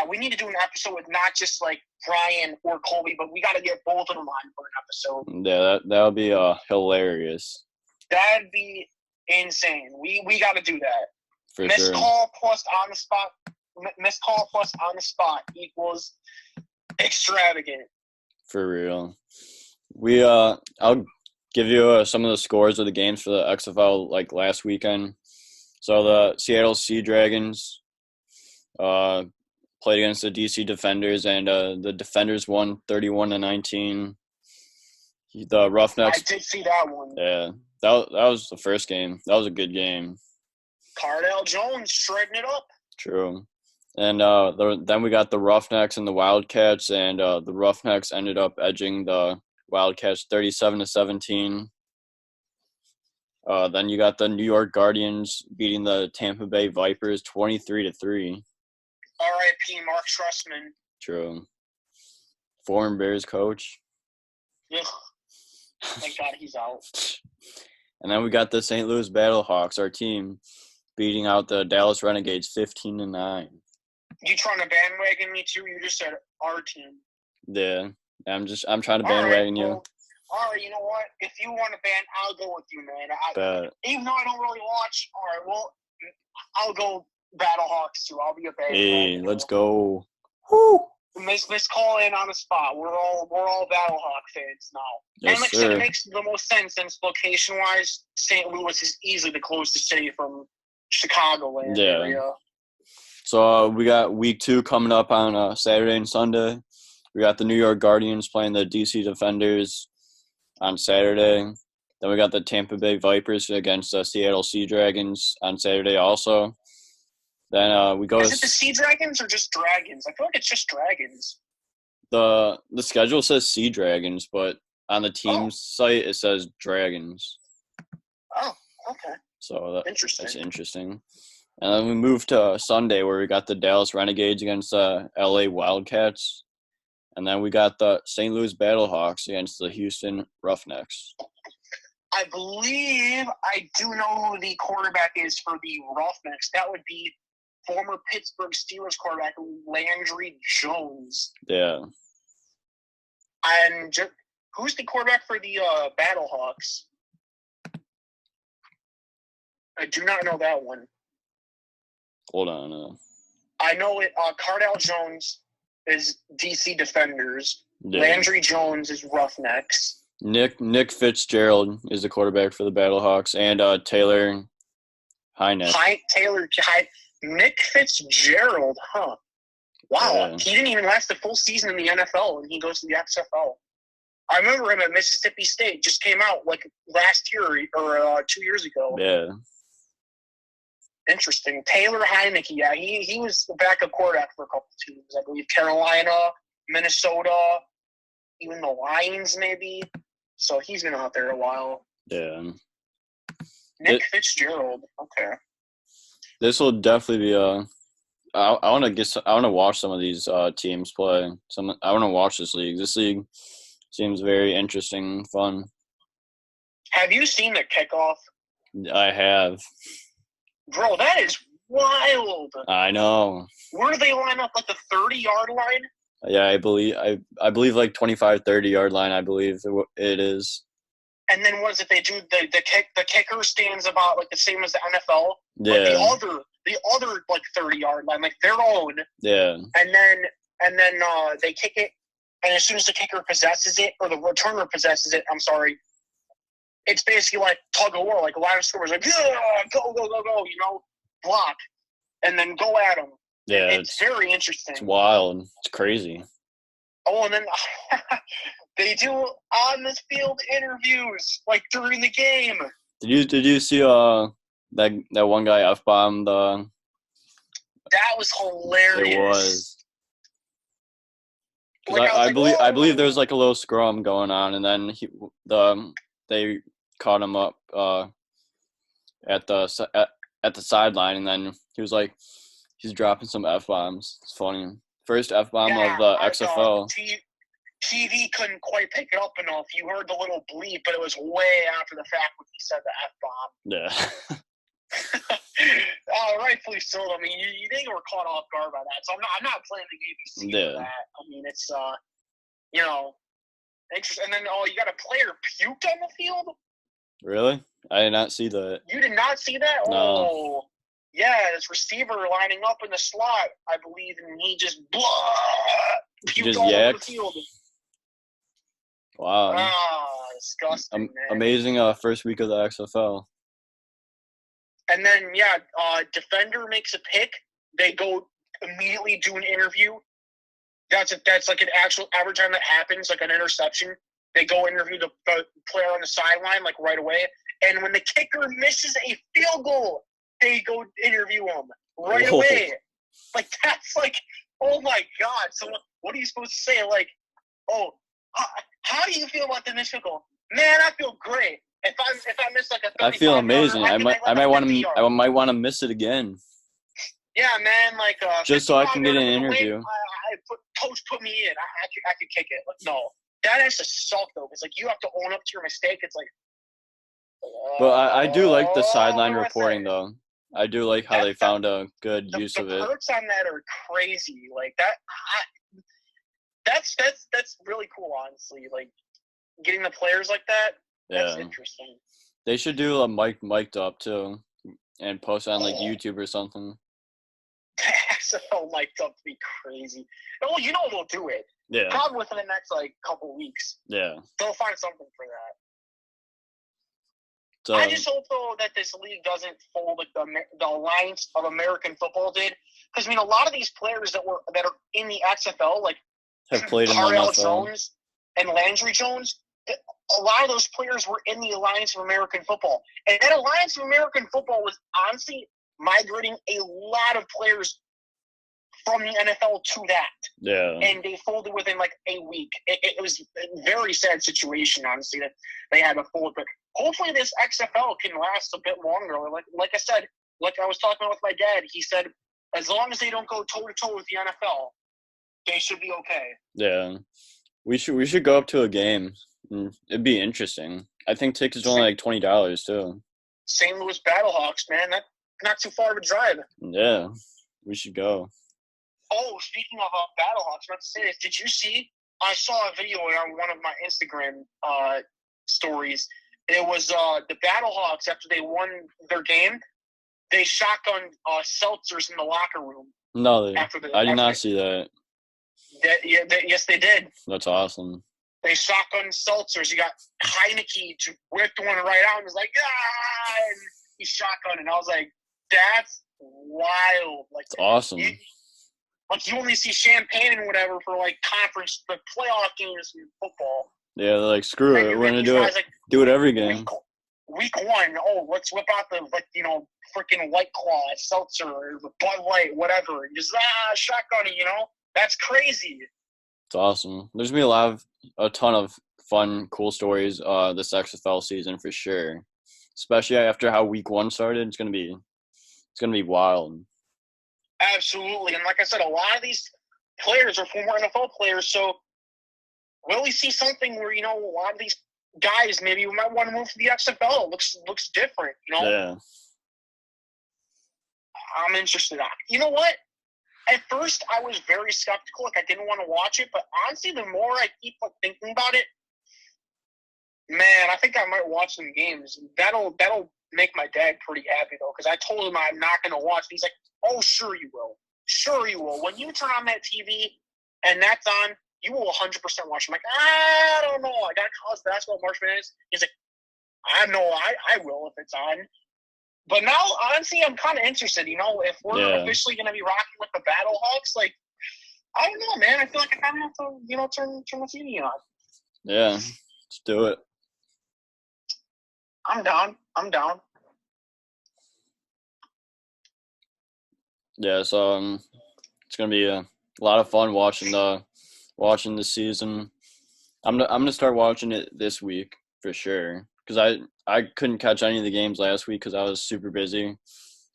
We need to do an episode with not just like Brian or Colby, but we got to get both of them on for an episode. Yeah, that would be hilarious. That'd be insane. We got to do that. For Missed sure. call plus on the spot. Missed call plus on the spot equals extravagant. For real. I'll give you some of the scores of the games for the XFL like last weekend. So the Seattle Sea Dragons played against the DC Defenders, and the Defenders won 31-19. The Roughnecks. I did see that one. Yeah, that was the first game. That was a good game. Cardell Jones shredding it up. True. And then we got the Roughnecks and the Wildcats, and the Roughnecks ended up edging the Wildcats 37-17. Then you got the New York Guardians beating the Tampa Bay Vipers 23-3. R.I.P. Mark Trustman. True. Former Bears coach. Ugh. Thank God he's out. And then we got the St. Louis Battlehawks, our team, beating out the Dallas Renegades 15-9. You trying to bandwagon me too? You just said our team. Yeah, I'm trying to bandwagon you. All right, you know what? If you want to band, I'll go with you, man. Even though I don't really watch, all right, well, I'll go Battlehawks too. I'll be a bandwagon. Hey, let's go. Woo! Miss call in on the spot. We're all Battlehawk fans now. Yes, and like sir. it makes the most sense since location wise, St. Louis is easily the closest city from Chicagoland area. So we got week 2 coming up on Saturday and Sunday. We got the New York Guardians playing the DC Defenders on Saturday. Then we got the Tampa Bay Vipers against the Seattle Sea Dragons on Saturday also. Then we go. Is it the Sea Dragons or just Dragons? I feel like it's just Dragons. The schedule says Sea Dragons, but on the team's site it says Dragons. Oh, okay. So interesting. That's interesting. And then we move to Sunday where we got the Dallas Renegades against the LA Wildcats. And then we got the St. Louis Battlehawks against the Houston Roughnecks. I believe I do know who the quarterback is for the Roughnecks. That would be former Pittsburgh Steelers quarterback Landry Jones. Yeah. And who's the quarterback for the Battlehawks? I do not know that one. Hold on. I know it. Cardell Jones is DC Defenders. Yeah. Landry Jones is Roughnecks. Nick Fitzgerald is the quarterback for the Battlehawks, and Taylor Heineke. Nick Fitzgerald, huh? Wow, Yeah. He didn't even last the full season in the NFL, and he goes to the XFL. I remember him at Mississippi State. Just came out like last year or 2 years ago. Yeah. Interesting. Taylor Heineke, yeah, he was the backup quarterback for a couple of teams. I believe Carolina, Minnesota, even the Lions maybe. So he's been out there a while. Yeah. Nick Fitzgerald. Okay. This will definitely be I want to watch some of these teams play. I want to watch this league. This league seems very interesting and fun. Have you seen the kickoff? I have. Bro, that is wild. I know. Where do they line up? Like the 30-yard line? Yeah, I believe like 25, 30-yard line, I believe it is. And then what is it? They do the kicker stands about like the same as the NFL. Yeah. But the other like 30-yard line, like their own. Yeah. And then they kick it, and as soon as the kicker possesses it, or the returner possesses it, I'm sorry, it's basically like tug of war, like a line of scorers, like yeah, go, you know, block, and then go at them. Yeah. It's very interesting. It's wild. It's crazy. Oh, and then they do on the field interviews like during the game. Did you see that one guy F-bombed That was hilarious. It was. Like, I believe there was like a little scrum going on, and then they caught him up at the sideline, and then he was like, he's dropping some F-bombs. It's funny. First F-bomb of the XFL. TV couldn't quite pick it up enough. You heard the little bleep, but it was way after the fact when he said the Yeah. F-bomb. Rightfully so. I mean, they were caught off guard by that. So I'm not blaming ABC for that. I mean, it's, interesting. And then, you got a player puked on the field? Really? I did not see that. You did not see that? No. Oh, yeah, this receiver lining up in the slot, I believe, and he just puked all over the field. Wow. Disgusting, man. Amazing first week of the XFL. And then, defender makes a pick. They go immediately do an interview. That's like an actual every time that happens, like an interception. They go interview the player on the sideline like right away. And when the kicker misses a field goal, they go interview him right away. Like that's like, oh my God! So what are you supposed to say? Like, how do you feel about the missed field goal? Man, I feel great. If I miss like a 35 I feel amazing. yarder, I might want to miss it again. Yeah, man. Like just so I can get an interview. Coach put me in. I could kick it. Like, no, that has to suck though. Because like you have to own up to your mistake. It's like. But I do like the sideline reporting though. I do like how they found a good use of it. The perks on that are crazy. Like that. That's really cool. Honestly, like getting the players like that. That's interesting. They should do a mic'd up too, and post on like YouTube or something. XFL mic'd up to be crazy. Well, you know they'll do it. Yeah. Probably within the next like couple weeks. Yeah. They'll find something for that. So, I just hope though that this league doesn't fold like the Alliance of American Football did, because I mean a lot of these players that are in the XFL like have played in the Carl NFL. Jones and Landry Jones. A lot of those players were in the Alliance of American Football. And that Alliance of American Football was honestly migrating a lot of players from the NFL to that. Yeah. And they folded within like a week. It was a very sad situation, honestly, that they had to fold. But hopefully this XFL can last a bit longer. Like I said, like I was talking about with my dad, he said as long as they don't go toe-to-toe with the NFL, they should be okay. Yeah. We should go up to a game. It'd be interesting. I think tickets are only like $20 too. St. Louis Battlehawks, man. That's not too far of a drive. Yeah, we should go. Oh, speaking of Battlehawks, I want to say this. Did you see? I saw a video on one of my Instagram stories. It was the Battlehawks after they won their game. They shotgunned seltzers in the locker room. No, I did not see that. Yes, they did. That's awesome. They shotgun seltzers. You got Heineke to whipped one right out and was like, and he shotgunned. And I was like, that's wild. Like, it's awesome. You only see champagne and whatever for like conference, the playoff games in football. Yeah, they're like, screw it. We're gonna do it. Like, do it every game. Week one, let's whip out the freaking White Claw, seltzer, or the Bud Light, whatever, and just shotgunning. That's crazy. It's awesome. There's gonna be a ton of fun, cool stories this XFL season for sure. Especially after how week one started, it's gonna be wild. Absolutely, and like I said, a lot of these players are former NFL players, so will we see something where a lot of these guys maybe we might want to move to the XFL? It looks different, Yeah. I'm interested. You know what? At first, I was very skeptical. Like, I didn't want to watch it. But honestly, the more I keep thinking about it, man, I think I might watch some games. That'll make my dad pretty happy, though, because I told him I'm not going to watch. He's like, oh, sure you will. Sure you will. When you turn on that TV and that's on, you will 100% watch. I'm like, I don't know. I got college basketball, March Madness. He's like, I know I will if it's on. But now, honestly, I'm kind of interested. If we're officially going to be rocking with the Battlehawks, like, I don't know, man. I feel like I kind of have to, turn the TV on. Yeah, let's do it. I'm down. Yeah, so it's gonna be a lot of fun watching the season. I'm gonna start watching it this week for sure, because I couldn't catch any of the games last week because I was super busy.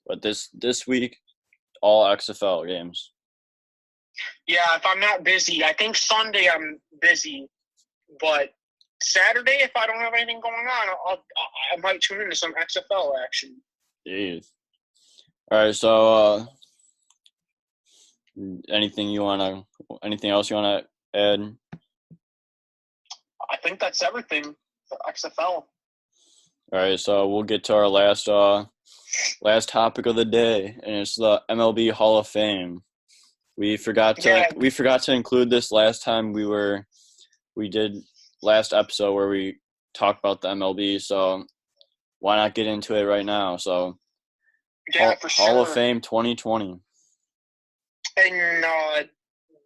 But this week, all XFL games. Yeah, if I'm not busy. I think Sunday I'm busy, but Saturday, if I don't have anything going on, I might tune into some XFL action. Jeez. All right, so anything else you wanna add? I think that's everything for XFL. All right, so we'll get to our last topic of the day, and it's the MLB Hall of Fame. We forgot to include this last time we did last episode where we talked about the MLB, so why not get into it right now? So Hall of Fame 2020. And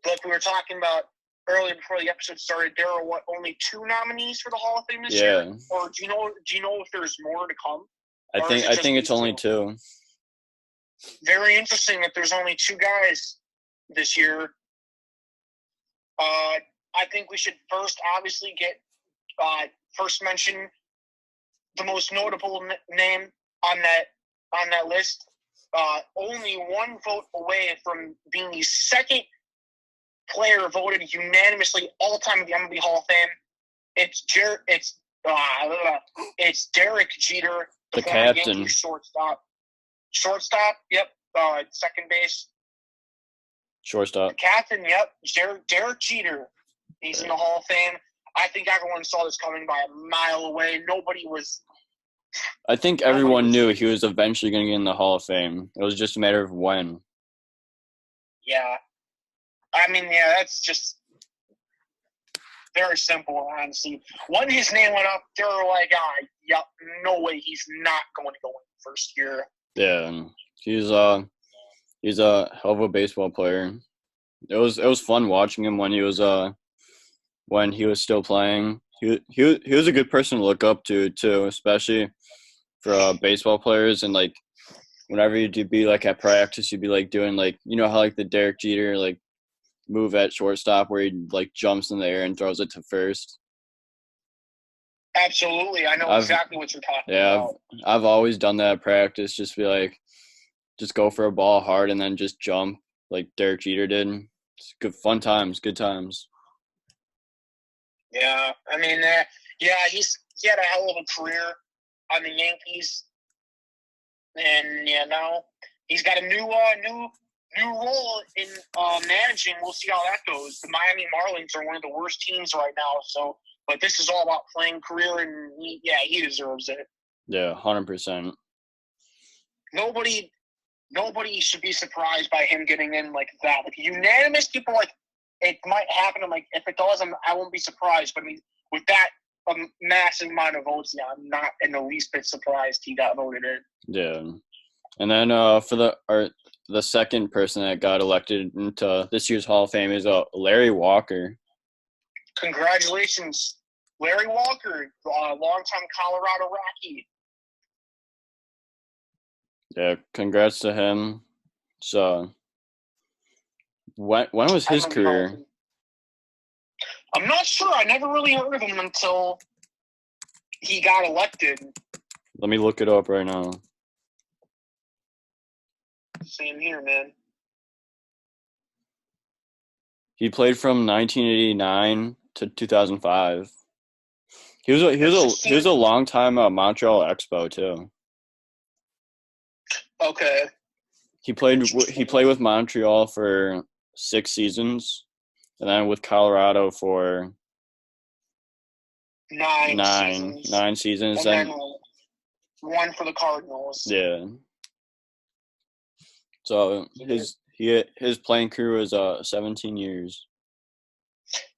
like we were talking about earlier before the episode started, there are only 2 nominees for the Hall of Fame this year? Or do you know if there's more to come? I think it's only 2. Very interesting that there's only 2 guys this year. I think we should first obviously get first mention the most notable name on that list. Only 1 vote away from being the second player voted unanimously all time at the MLB Hall of Fame. It's Derek Jeter, the captain, Yankee shortstop. Yep. Second base. Shortstop. The captain. Yep. Derek Jeter. He's in the Hall of Fame. I think everyone saw this coming by a mile away. I think everyone knew he was eventually going to get in the Hall of Fame. It was just a matter of when. Yeah. I mean, yeah, that's just very simple, honestly. When his name went up, they were like, yep, no way he's not going to go in the first year. Yeah. He's a hell of a baseball player. It was fun watching him when he was still playing. He was a good person to look up to too, especially for baseball players. And like whenever you'd be like at practice, you'd be like doing like, you know how like the Derek Jeter like move at shortstop where he like jumps in the air and throws it to first. Absolutely, I know exactly what you're talking about. I've always done that at practice. Just be like, just go for a ball hard and then just jump like Derek Jeter did. It's good times. Yeah, I mean, he had a hell of a career on the Yankees, and now he's got a new role in managing. We'll see how that goes. The Miami Marlins are one of the worst teams right now, but this is all about playing career, and he deserves it. Yeah, 100%. Nobody should be surprised by him getting in like that. Like unanimous people, like it might happen. I'm like, if it does, I won't be surprised. But I mean, with that massive amount of votes, I'm not in the least bit surprised he got voted in. Yeah, and then for the second person that got elected into this year's Hall of Fame is Larry Walker. Congratulations, Larry Walker, longtime Colorado Rocky. Yeah, congrats to him. So, when was his career? I'm not sure. I never really heard of him until he got elected. Let me look it up right now. Same here, man. He played from 1989 to 2005. He was a long time Montreal Expo too. Okay. He played with Montreal for 6 seasons, and then with Colorado for 9 seasons. And then 1 for the Cardinals. Yeah. So his playing career was 17 years.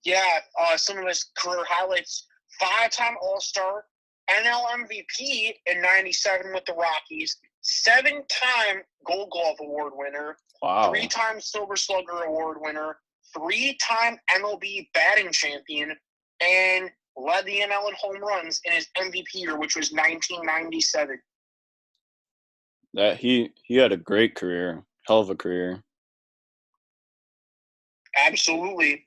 Yeah, some of his career highlights: 5-time All-Star, NL MVP in '97 with the Rockies, 7-time Gold Glove Award winner, wow, 3-time Silver Slugger Award winner, 3-time MLB batting champion, and led the NL in home runs in his MVP year, which was 1997. That he had a great career, hell of a career. Absolutely.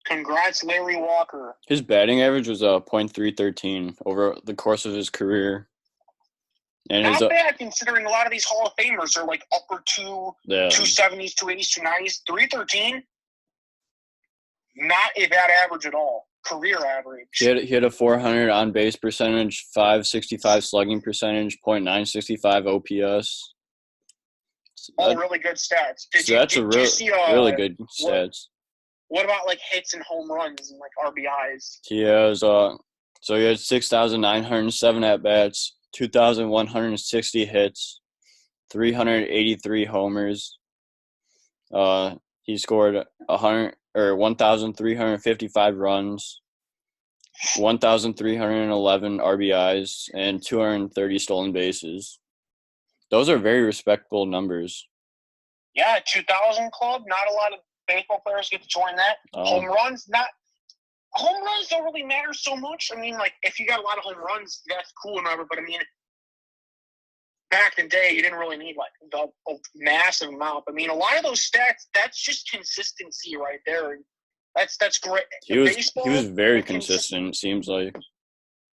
Congrats, Larry Walker. His batting average was .313 over the course of his career. And not bad considering a lot of these Hall of Famers are like upper 270s, 280s, 290s. 313, not a bad average at all. Career average. He had a 400 on base percentage, 565 slugging percentage, .965 OPS. All really good stats. Did you see, really good stats. What about like hits and home runs and like RBIs? He has so he had 6,907 at bats, 2,160 hits, 383 homers. He scored 1,355 runs, 1,311 RBIs, and 230 stolen bases. Those are very respectable numbers. Yeah, 2,000 club. Not a lot of baseball players get to join that. Home runs don't really matter so much. I mean, like if you got a lot of home runs, that's cool and whatever. But I mean, back in the day, you didn't really need like a massive amount. I mean, a lot of those stats, that's just consistency right there. That's great. He was very consistent. Seems like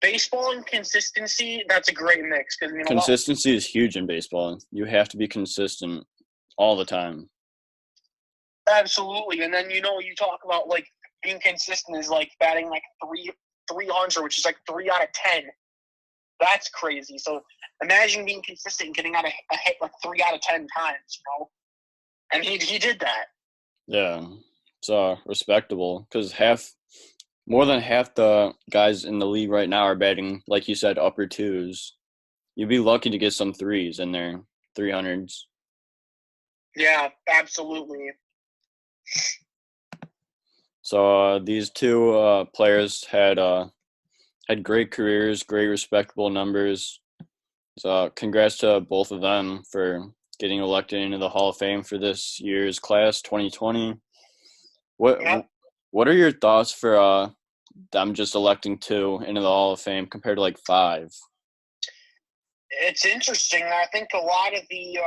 baseball and consistency. That's a great mix because consistency is huge in baseball. You have to be consistent all the time. Absolutely, and then you talk about like being consistent is like batting like 300, which is like 3 out of 10. That's crazy. So imagine being consistent and getting out a hit like 3 out of 10 times, and he did that. Yeah, it's respectable because more than half the guys in the league right now are batting, like you said, upper twos. You'd be lucky to get some threes in there, 300s. Yeah, absolutely. So these two players had great careers, great respectable numbers. So congrats to both of them for getting elected into the Hall of Fame for this year's class, 2020. What are your thoughts for them just electing 2 into the Hall of Fame compared to like 5? It's interesting. I think a lot of the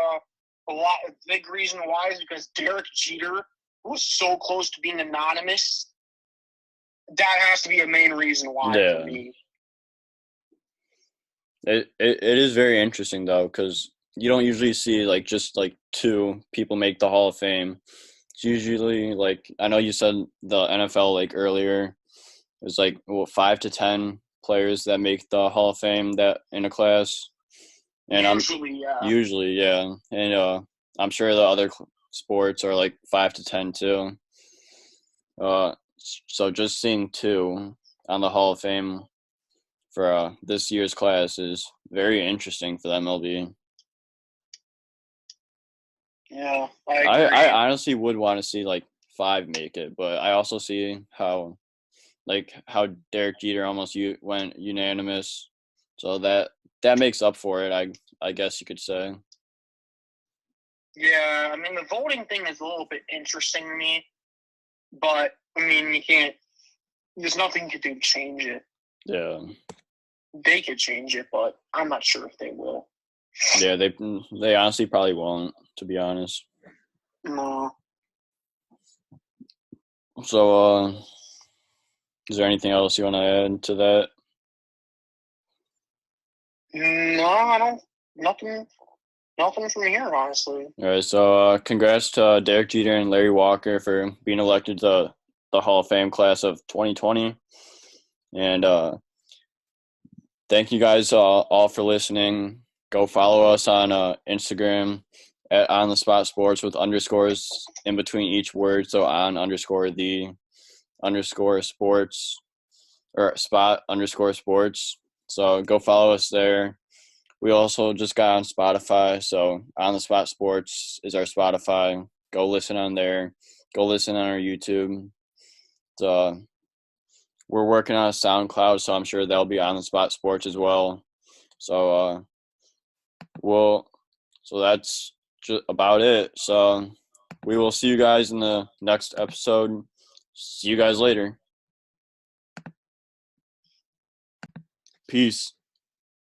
big reason why is because Derek Jeter was so close to being anonymous. That has to be a main reason why for me. It is very interesting though, because you don't usually see like just like 2 people make the Hall of Fame. It's usually like, I know you said the NFL like earlier, there's like 5 to 10 players that make the Hall of Fame that in a class. And usually, yeah. And I'm sure the other sports are like 5 to 10 too. So just seeing 2 on the Hall of Fame for this year's class is very interesting for the MLB. Yeah, I honestly would want to see like 5 make it, but I also see how Derek Jeter almost went unanimous, so that makes up for it. I guess you could say. Yeah, I mean the voting thing is a little bit interesting to me, but I mean you can't. There's nothing you can do to change it. Yeah. They could change it, but I'm not sure if they will. Yeah, they honestly probably won't, to be honest. No. So, is there anything else you want to add to that? No, I don't. Nothing from here, honestly. All right, so congrats to Derek Jeter and Larry Walker for being elected to the Hall of Fame class of 2020. And thank you guys all for listening. Go follow us on Instagram at On the Spot Sports with underscores in between each word. So _the_sports or spot_sports. So go follow us there. We also just got on Spotify. So On the Spot Sports is our Spotify. Go listen on there. Go listen on our YouTube. We're working on a SoundCloud, so I'm sure that'll be On the Spot Sports as well. So so that's just about it. So we will see you guys in the next episode. See you guys later. Peace.